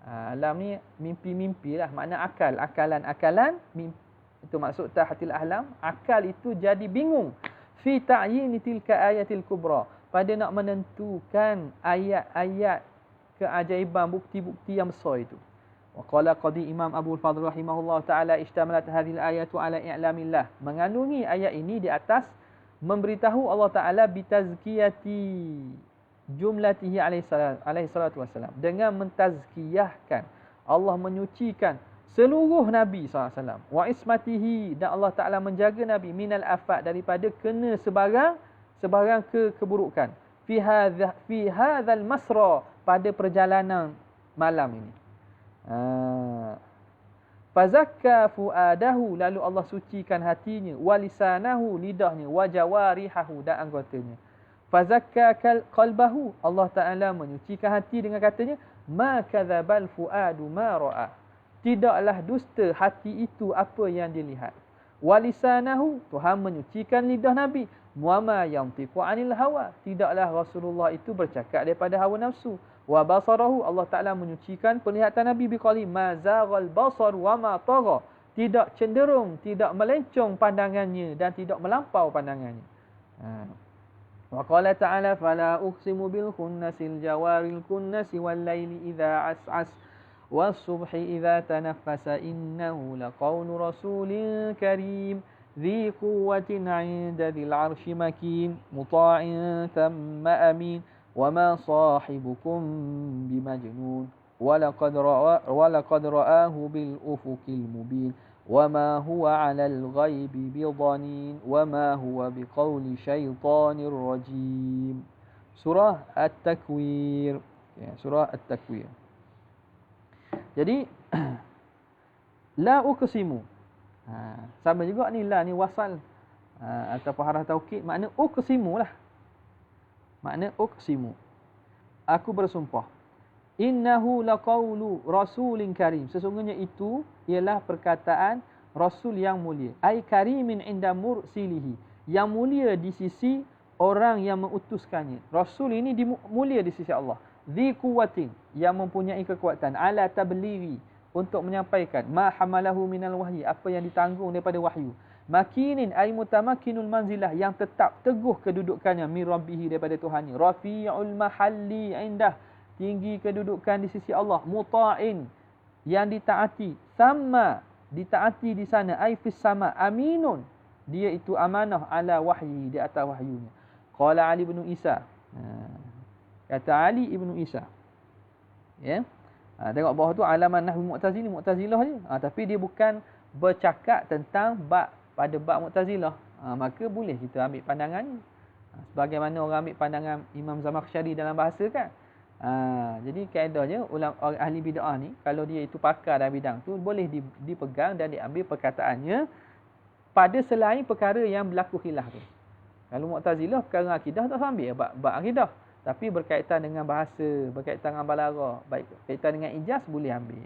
Alam ni mimpi-mimpi lah, makna akalan itu maksud tahatil ahlam. Akal itu jadi bingung fi ta'yini tilka ayatil kubra, pada nak menentukan ayat-ayat keajaiban, bukti-bukti yang besar itu. Wa qala qadi Imam Abu Fadl rahimahullah taala ishtamalat hadhil ayatu ala i'lamillah, mengandungi ayat ini di atas memberitahu Allah Taala bitazkiyati jumlatihi alaihi salatu wassalam, dengan mentazkiyahkan, Allah menyucikan seluruh Nabi SAW, wa ismatihi, dan Allah Taala menjaga Nabi minal afat, daripada kena sebarang keburukan, fi hadzal masra, pada perjalanan malam ini. Fazakka fuadahu, lalu Allah sucikan hatinya, walisanahu, lidahnya, wajawarihahu, dan anggotanya. Fazakka qalbahu, Allah Taala menyucikan hati dengan katanya, ma kadzabal fuadu ma ra'a, tidaklah dusta hati itu apa yang dilihat. Walisanahu, Tuhan menyucikan lidah Nabi, wa ma yantiqu anil hawa, tidaklah Rasulullah itu bercakap daripada hawa nafsu. Wa basarahu, Allah Taala menyucikan penglihatan Nabi biqali ma zaghal basar wa ma tagha, tidak cenderung, tidak melencong pandangannya dan tidak melampau pandangannya. Wa qala ta'ala fala uqsimu bil khunnasil jawaril kunnasi wal laili idza as'as was subhi idza tanaffasa innahu laqawlu rasulin karim dhi quwwatin 'inda dzil 'arsy makin muta'in thumma amin wa ma sahibukum bimajnun walaqad ra'ahu bil ufuqil mubin وما هو على الغيب بضنين وما هو بقول شيطان رجيم. Surah At-Takwir. Ya, surah At-Takwir. Jadi la uqsimu. Sama juga ni la ni wasal ataupun haraf taukid, makna uqsimu lah. Makna uqsimu. Aku bersumpah. Innahu laqawlu rasulin karim. Sesungguhnya itu ialah perkataan rasul yang mulia. Ai karimin inda mursilihi. Yang mulia di sisi orang yang mengutuskannya. Rasul ini mulia di sisi Allah. Dzi quwwatin, yang mempunyai kekuatan, ala tablighi, untuk menyampaikan ma hamalahu minal wahyi, apa yang ditanggung daripada wahyu. Makinin ay mutamakkinul manzilah, yang tetap teguh kedudukannya, min rabbihi, daripada Tuhannya. Rafi'ul mahalli indah, tinggi kedudukan di sisi Allah. Muta'in, yang ditaati. Sama, ditaati di sana. Ay fis sama. Aminun, dia itu amanah ala wahyi, di atas wahyunya. Qala Ali ibn Isa. Kata Ali ibn Isa. Ya. Tengok bawah tu alaman nahwi Mu'tazilah je. Tapi dia bukan bercakap tentang bab, pada bab Mu'tazilah. Maka boleh kita ambil pandangannya. Sebagaimana orang ambil pandangan Imam Zamakhsyari dalam bahasa kan. Jadi kaedahnya ulama orang ahli bid'ah ni, kalau dia itu pakar dalam bidang tu, boleh dipegang dan diambil perkataannya pada selain perkara yang berlaku khilaf tu. Kalau Mu'tazilah perkara akidah tak ambil bab akidah, tapi berkaitan dengan bahasa, berkaitan dengan balaghah, baik berkaitan dengan ijaz, boleh ambil.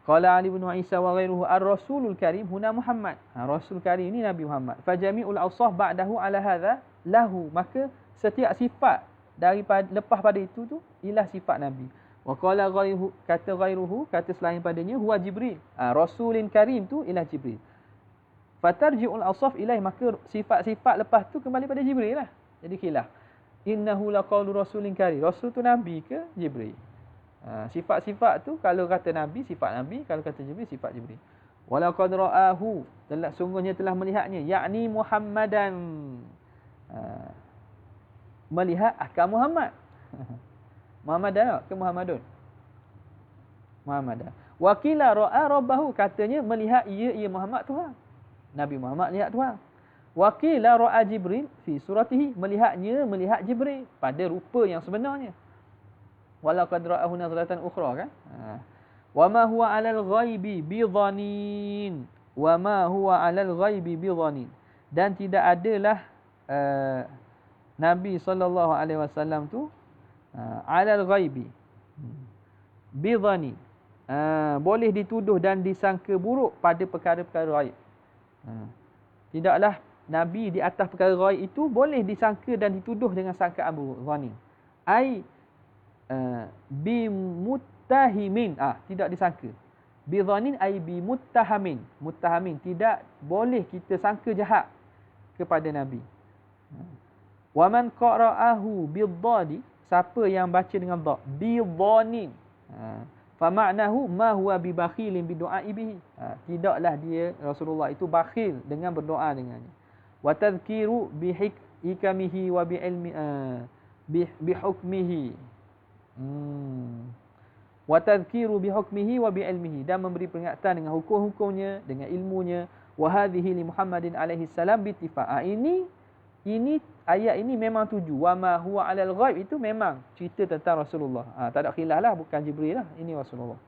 Qala Ali bin Isa wa ghairuhu ar-rasulul karim huna Muhammad. Rasul karim ni Nabi Muhammad. Fa jami'ul awsaf ba'dahu ala hadha lahu, maka setiap sifat daripada lepas pada itu tu ialah sifat Nabi. Wa qala ghairuhu, kata ghairuhu, kata selain padanya, huwa Jibril. Rasulin karim tu ialah Jibril. Fatarji'ul awsaf ilaih, maka sifat-sifat lepas tu kembali pada Jibril lah. Jadi khilaf. Innahu laqawlu rasulin karim. Rasul tu Nabi ke Jibril? Sifat-sifat tu kalau kata Nabi, sifat Nabi. Kalau kata Jibril, sifat Jibril. Walaqad ra'ahu, sungguhnya telah melihatnya, yakni Muhammadan. Melihat akan Muhammad. Muhammadan ke Muhammadun? Muhammadan. Wakila ra'a rabbahu, katanya melihat ia Muhammad Tuhan. Nabi Muhammad lihat Tuhan. Wakila ra'a Jibril fi suratihi, melihat Jibril pada rupa yang sebenarnya. Walaqad ra'ahu nazratan ukhra kan. Wa ma huwa 'alal ghaibi bidhanin. Wa ma huwa 'alal ghaibi bidhanin. Dan tidak adalah Nabi SAW tu 'alal ghaibi bidhanin, boleh dituduh dan disangka buruk pada perkara-perkara ghaib. Tidaklah Nabi di atas perkara ghaib itu boleh disangka dan dituduh dengan sangkaan buruk, dhanin. Ai bimuttahimin, tidak disangka. Bidhanin ai bimuttahamin. Muttahamin, tidak boleh kita sangka jahat kepada Nabi. Wa man qara'ahu bidhadi, siapa yang baca dengan dha, bidhanin, fa ma'nahu ma huwa bibakhilin bidu'a'i bihi. Tidaklah dia Rasulullah itu bakhil dengan berdoa dengannya. Wa tadhkiru bihikamihi wa bi'ilmi bihukmihi. Wa tadhkiru bihukmihi wa bi'ilmihi, dan memberi peringatan dengan hukum-hukumnya, dengan ilmunya. Wa hadhihi li Muhammadin alaihi salam bittifaq. Ini ayat ini memang tuju. Wa ma huwa 'alal ghaib, itu memang cerita tentang Rasulullah. Tak ada khilaf lah, bukan Jibril lah, ini Rasulullah.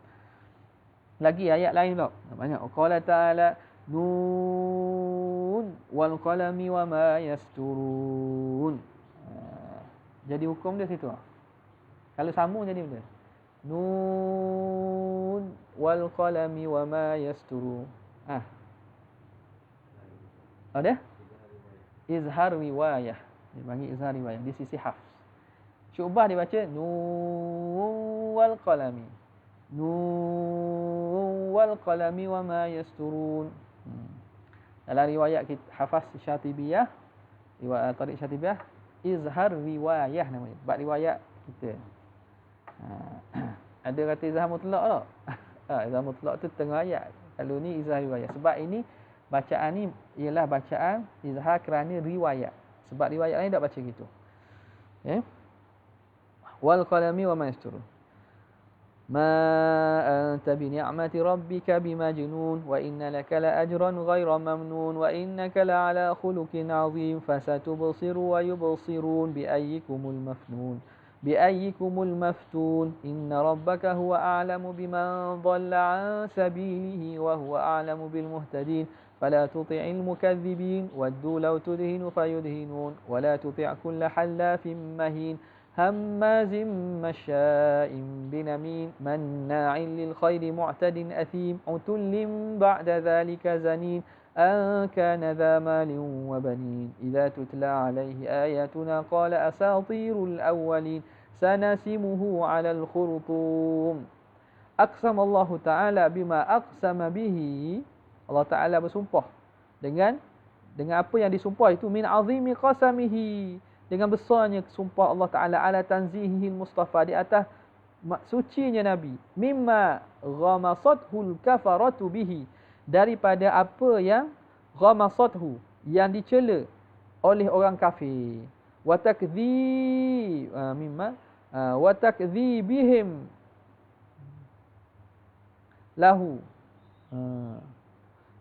Lagi ayat lain pula. Banyak. Qala ta'ala nun wal qalami wa ma yasturun. Jadi hukum dia situ. Kalau sambung jadi betul. Nun wal qalami wa ma yasturun. Ada? Izhar riwayah. Dia panggil izhar riwayah di sisi hafs. Syu'bah dia baca nun wal qalami. Nun wal qalami wa ma yasturun. Dalam riwayat kita, Hafaz Syatibiyah, riwayat Tariq Syatibiyah, izhar riwayah namanya. Bab riwayat kita. Ada kata izhar mutlak tak? Izhar mutlak tu tengah ayat. Kalau ni izhar riwayat. Sebab ini bacaan ni ialah bacaan izhar kerana riwayat. Sebab riwayat lain tak baca gitu. Okay? Wal qalami wa ma yasturun. Ma anta bi ni'mati rabbika bimajnun wa inna laka la ajran ghayra mamnun wa innaka la ala khuluqin 'azim fasatubsiru wa yubsirun bi ayyikumul mafnun bi ayyikumul maftun inna rabbaka huwa a'lamu biman dhalla 'an sabilihi wa huwa a'lamu bil muhtadin fala tuti'il mukaththibin waddu law tudhinu fayudhinun wa la tuti' kulla hallafin mahin هماز مشاء بنميم مناع للخير معتد أثيم عتل بعد ذلك زنين أن كان ذا مال وبنين إذا تتلى عليه آياتنا قال أساطير الأولين سنسمه على الخرطوم أقسم الله تعالى بما أقسم به. Allah Ta'ala bersumpah dengan apa yang disumpah itu, min azimi qasamihi, dengan besarnya sumpah Allah Ta'ala, ala tanzihihil Mustafa, di atas sucinya Nabi, mimma ghamasathul kafaratu bihi, daripada apa yang ghamasathu, yang dicela oleh orang kafir, wa takdzibihim lahu,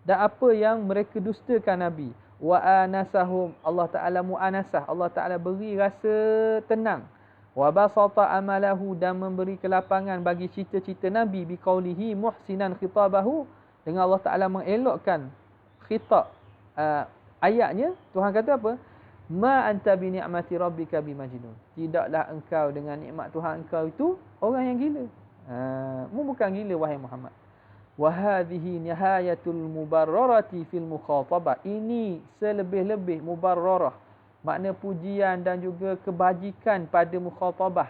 dan apa yang mereka dustakan Nabi, wa anasahum, Allah Ta'ala mu'anasah, Allah Ta'ala beri rasa tenang, wa basata amalahu, dan memberi kelapangan bagi cita-cita Nabi, biqaulihi muhsinan khitabahu, dengan Allah Ta'ala mengelokkan khitab ayatnya. Tuhan kata apa? Ma anta bi ni'mati rabbika bimajnun, tidaklah engkau dengan nikmat Tuhan engkau itu orang yang gila. Mu bukan gila wahai Muhammad. Wa hadhihi nihayatul mubarrarati fil mukhatabah, ini selebih-lebih mubarrarah, makna pujian dan juga kebajikan pada mukhatabah,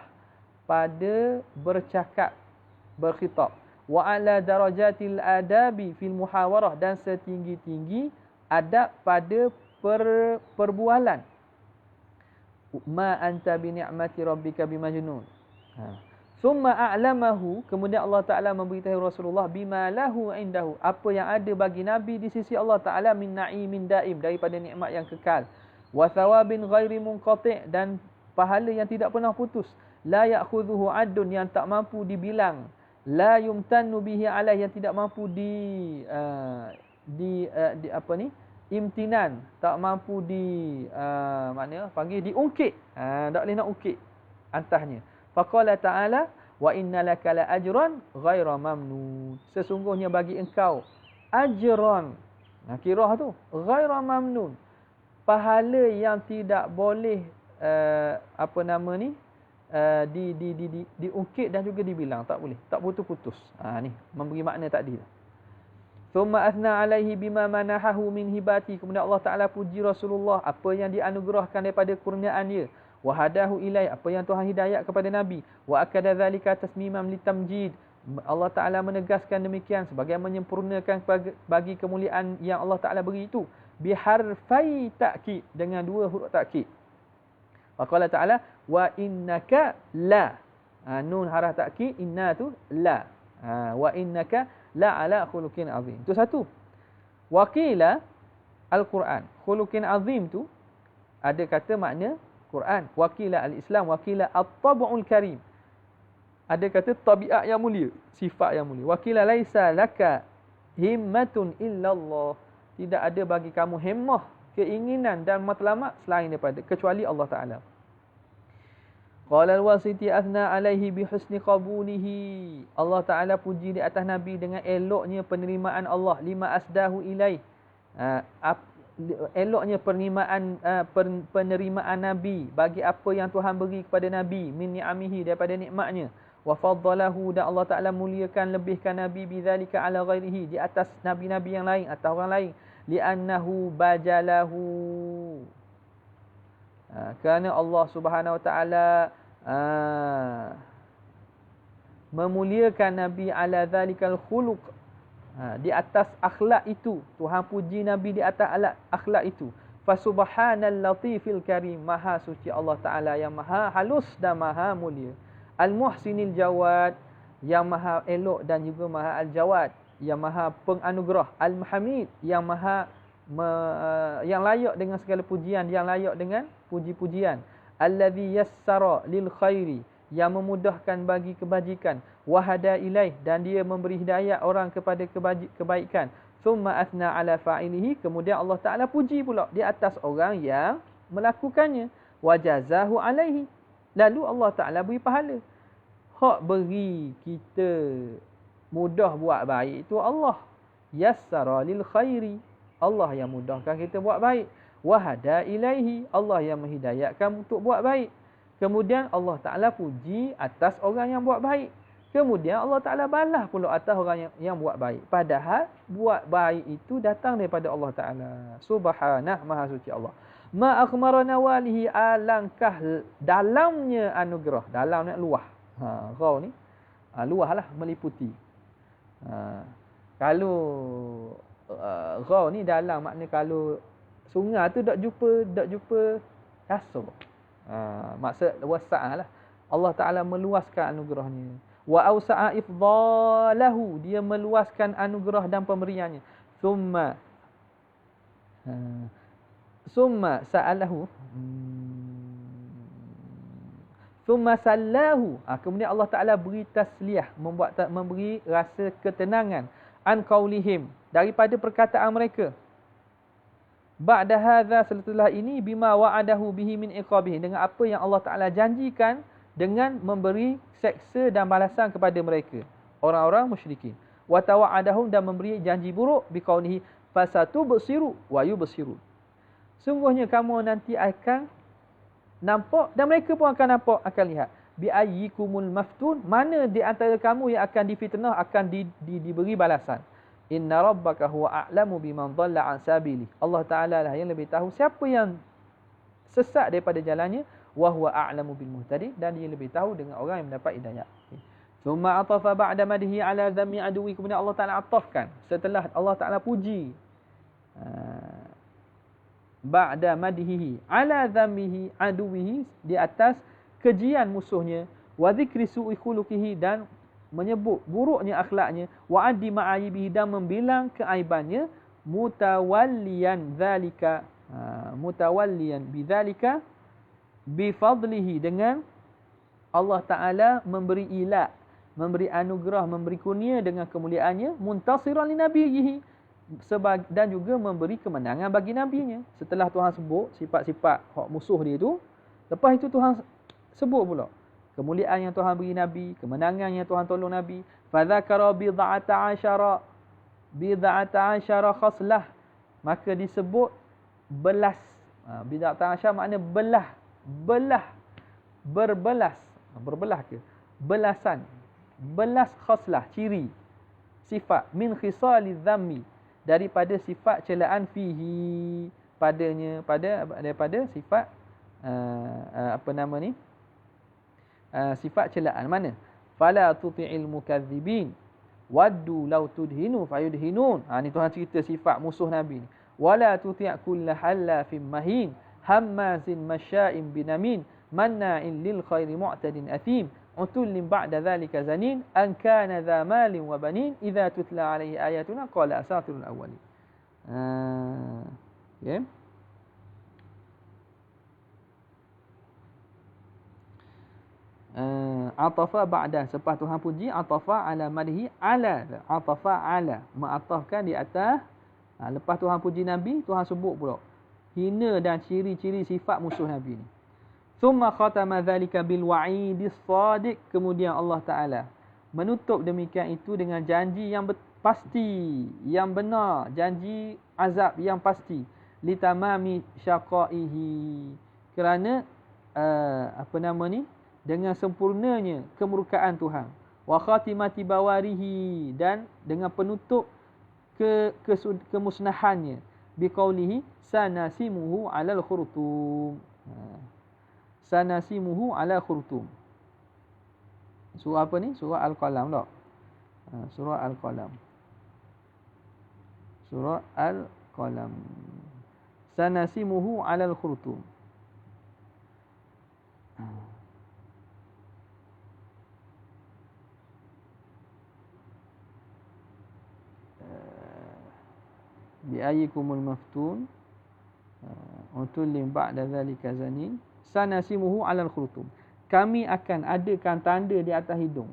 pada bercakap, berkhitab. Wa ala darajatil adabi fil muhawarah, dan setinggi-tinggi adab pada perbualan. Ma anta bi ni'mati rabbika bimajnun. Summa a'lamahu, kemudian Allah Ta'ala memberitahu Rasulullah, bima lahu indahu, apa yang ada bagi Nabi di sisi Allah Ta'ala, min na'imin daim, daripada nikmat yang kekal, wa thawabin ghairi munqati', dan pahala yang tidak pernah putus, la ya'khudhuhu 'adun, yang tak mampu dibilang, la yumtannu bihi alaih, yang tidak mampu imtinan, tak mampu maknanya panggil diungkit, tak boleh nak ungkit antahnya. Faqala Ta'ala, wa inna laka la ajran ghaira mamnun, sesungguhnya bagi engkau ajran, kirah tu ghaira mamnun, pahala yang tidak boleh diungkit dan juga dibilang, tak boleh, tak putus-putus. Ni memberi makna tadi. Thumma athna alaihi bima manahahu min hibati, kemudian Allah Ta'ala puji Rasulullah, apa yang dianugerahkan daripada kurniaan dia. Wa hadahu ilai, apa yang Tuhan hidayat kepada Nabi. Wa akada zalika tasmimam litamjid, Allah Ta'ala menegaskan demikian sebagai menyempurnakan bagi kemuliaan yang Allah Ta'ala beri itu. Biharfai ta'kid, dengan dua huruf ta'kid. Wa qala Ta'ala, wa innaka la, nun haraf ta'kid, inna tu la, wa innaka la ala khuluqin azim. Itu satu. Wa qila al-Quran, khuluqin azim tu ada kata makna Quran, wakila al-Islam, wakila at-tab'ul karim, ada kata tabiat yang mulia, sifat yang mulia. Wakila laisa laka himmatun illallah, tidak ada bagi kamu himmah, keinginan dan matlamat selain daripada, kecuali Allah Ta'ala. Qala al-Wasiti athna alaihi bihusni qabulihi, Allah Ta'ala puji di atas Nabi dengan eloknya penerimaan Allah, lima asdahu ilaih, eloknya penerimaan Nabi bagi apa yang Tuhan beri kepada Nabi, min ni'amihi, daripada nikmatnya. Wa faddalahu, dan Allah Ta'ala muliakan, lebihkan Nabi bidzalika ala ghairihi, di atas nabi-nabi yang lain, atas orang lain. Li'annahu bajalahu, kerana Allah Subhanahu Wa Ta'ala memuliakan Nabi ala zalikal khuluq, di atas akhlak itu. Tuhan puji Nabi di atas akhlak itu. Fasubhanal latifil karim, maha suci Allah Ta'ala yang maha halus dan maha mulia. Al-muhsinil jawad, yang maha elok dan juga maha al-jawad, yang maha penganugerah. Al-hamid, yang maha yang layak dengan segala pujian, yang layak dengan puji-pujian. Allazi yassara lil khairi, yang memudahkan bagi kebajikan. Wahada ilaih, dan dia memberi hidayah orang kepada kebaikan. Thumma athna ala fa'ilihi, kemudian Allah Ta'ala puji pula di atas orang yang melakukannya. Wajazahu alaihi, lalu Allah Ta'ala beri pahala. Hak beri kita mudah buat baik itu Allah. Yassara lil khairi, Allah yang mudahkan kita buat baik. Wahada ilaihi, Allah yang menghidayatkan untuk buat baik. Kemudian Allah Ta'ala puji atas orang yang buat baik. Kemudian Allah Ta'ala balas pula atas orang yang buat baik. Padahal buat baik itu datang daripada Allah Ta'ala. Subhanah, maha suci Allah. Ma akhmara nawalihi, alangkah dalamnya anugerah. Dalamnya luah. Raw ni luah lah, meliputi. Kalau raw ni dalam, makna kalau sungai tu tak jumpa kasar. Maksud wasa' lah. Allah Ta'ala meluaskan anugerahnya. Wa awsa'a ifdalahu, dia meluaskan anugerah dan pemberiannya. Summa sa'alahu, summa sallahu, kemudian Allah Ta'ala beri tasliyah, memberi rasa ketenangan. An qaulihim, daripada perkataan mereka. Ba'da hadza, setelah ini, bima wa'adahu bihi min iqabihi, dengan apa yang Allah Ta'ala janjikan dengan memberi seksa dan balasan kepada mereka, orang-orang musyrikin. Wa tawa'adahum, dan memberi janji buruk, biqaulihi fasatubsiru wa yubsiru, sungguhnya kamu nanti akan nampak dan mereka pun akan nampak, akan lihat. Bi ayyikumul maftun, mana di antara kamu yang akan difitnah, akan diberi balasan. Inna rabbaka huwa a'lamu biman dhalla an sabili, Allah Ta'ala lah yang lebih tahu siapa yang sesat daripada jalannya. Wa huwa a'lamu bil muhtadin, dan dia lebih tahu dengan orang yang mendapat hidayah. Thumma atafa ba'da madhi ala dhammi aduwi, kemudian Allah Ta'ala atafkan setelah Allah Ta'ala puji ba'da madhihi ala dhammihi aduwihi, di atas kejian musuhnya. Wa dhikri su'i khuluqihi, dan menyebut buruknya akhlaknya. Wa addi ma'ayibihi, dan membilang keaibannya. Mutawalliyan dhalika, mutawalliyan bidzalika bifadlihi, dengan Allah Ta'ala memberi ilah, memberi anugerah, memberi kurnia dengan kemuliaannya. Muntasiran li nabiyhi, dan juga memberi kemenangan bagi nabinya. Setelah Tuhan sebut sifat-sifat hak musuh dia tu, lepas itu Tuhan sebut pula kemuliaan yang Tuhan beri Nabi, kemenangan yang Tuhan tolong Nabi. Fadzakara bid'ata asyara khaslah, maka disebut belas. Bid'ata asyara makna berbelas ke belasan, belas khaslah, ciri, sifat. Min khisaliz zammi, daripada sifat celaan fihi, padanya, daripada sifat sifat celaan. Mana? Fala tuti'il mukadzibin waddu law tudhinu fayudhinun. Ni Tuhan cerita sifat musuh Nabi ni. Wala tuti' kulla halafin mahin hammazin masya'in binamin manna'in lil khairi mu'tadin athim utullin ba'da dhalika zanin an kana dha malin wa banin idza tutla alaihi ayatuna qala asatirul awwalin. Okay. Atafa ba'da, selepas Tuhan puji, atafa ala madhi, ala ma'atafkan di atas. Lepas Tuhan puji Nabi, Tuhan sebut pula hina dan ciri-ciri sifat musuh Nabi ni. Thumma khatama dhalika bil wa'idis sadiq, kemudian Allah Ta'ala menutup demikian itu dengan janji yang pasti, yang benar, janji azab yang pasti. Litamami syaqaihi, kerana dengan sempurnanya kemurkaan Tuhan. Wa khatimati bawarihi, dan dengan penutup kemusnahannya. Biqaulihi sanasimuhu alal khurtum. Sanasimuhu ala khurtum. Surah apa ni? Surah Al-Qalam tak? Surah Al-Qalam. Surah Al-Qalam. Sanasimuhu 'alal khurtum. Bi ayyikumul maftun utulim ba'da zalika zanin sanasimuhu 'alal khurtum. Kami akan adakan tanda di atas hidung.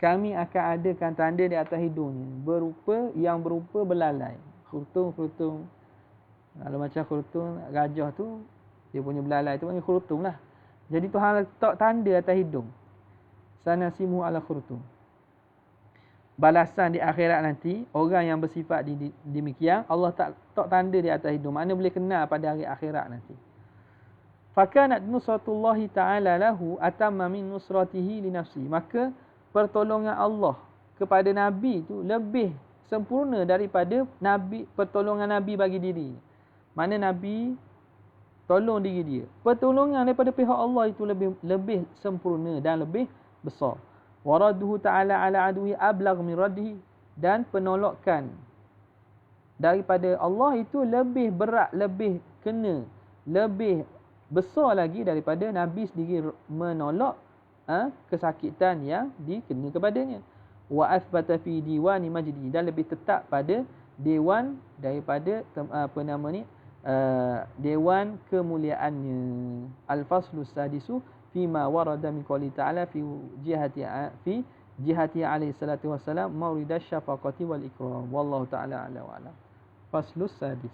Kami akan adakan tanda di atas hidungnya berupa belalai. Khurtum. Kalau macam khurtum gajah tu, dia punya belalai tu panggil khurtum lah. Jadi Tuhan letak tanda atas hidung. Sanasimuhu 'alal khurtum. Balasan di akhirat nanti, orang yang bersifat demikian, Allah tak tanda di atas hidung. Mana boleh kenal pada hari akhirat nanti. Fakanat nusratullahi ta'ala lahu atamma min nusratihi li nafsi. Maka pertolongan Allah kepada Nabi itu lebih sempurna daripada pertolongan Nabi bagi diri. Mana Nabi tolong diri dia. Pertolongan daripada pihak Allah itu lebih sempurna dan lebih besar. Waraduhu ta'ala ala aduhi ablagh min raddihi. Dan penolakan daripada Allah itu lebih berat, lebih kena, lebih besar lagi daripada Nabi sendiri menolak kesakitan yang dikena kepadanya. Wa athbata fi diwani majdi. Dan lebih tetap pada dewan daripada dewan kemuliaannya. Al-faslu sadisu fima warada min qouli ta'ala fi jihati alaihi salatu wassalam mauridash syafaqati wal ikram. Wallahu ta'ala a'la wa a'lam. Faslu sadis.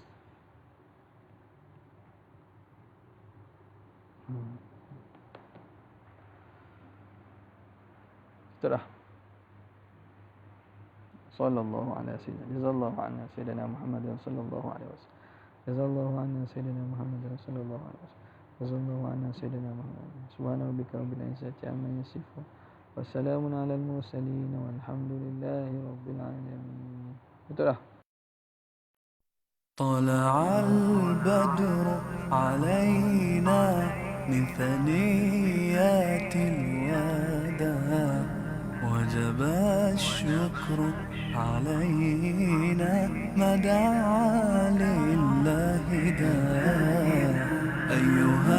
Sudah. Sallallahu alaihi wasallam. Jazallahu anna sayyidina Muhammad sallallahu alaihi wasallam. Jazallahu anna sayyidina Muhammad sallallahu alaihi wasallam. Jazallahu anna sayyidina Muhammad. Subhana rabbika rabbil izzati amma yasifun. Wassalamun alal mursalin walhamdulillahi rabbil alamin. Betul dah. طلع البدر علينا من ثنيات الوداع وجب الشكر علينا ما دعا لله داع أيها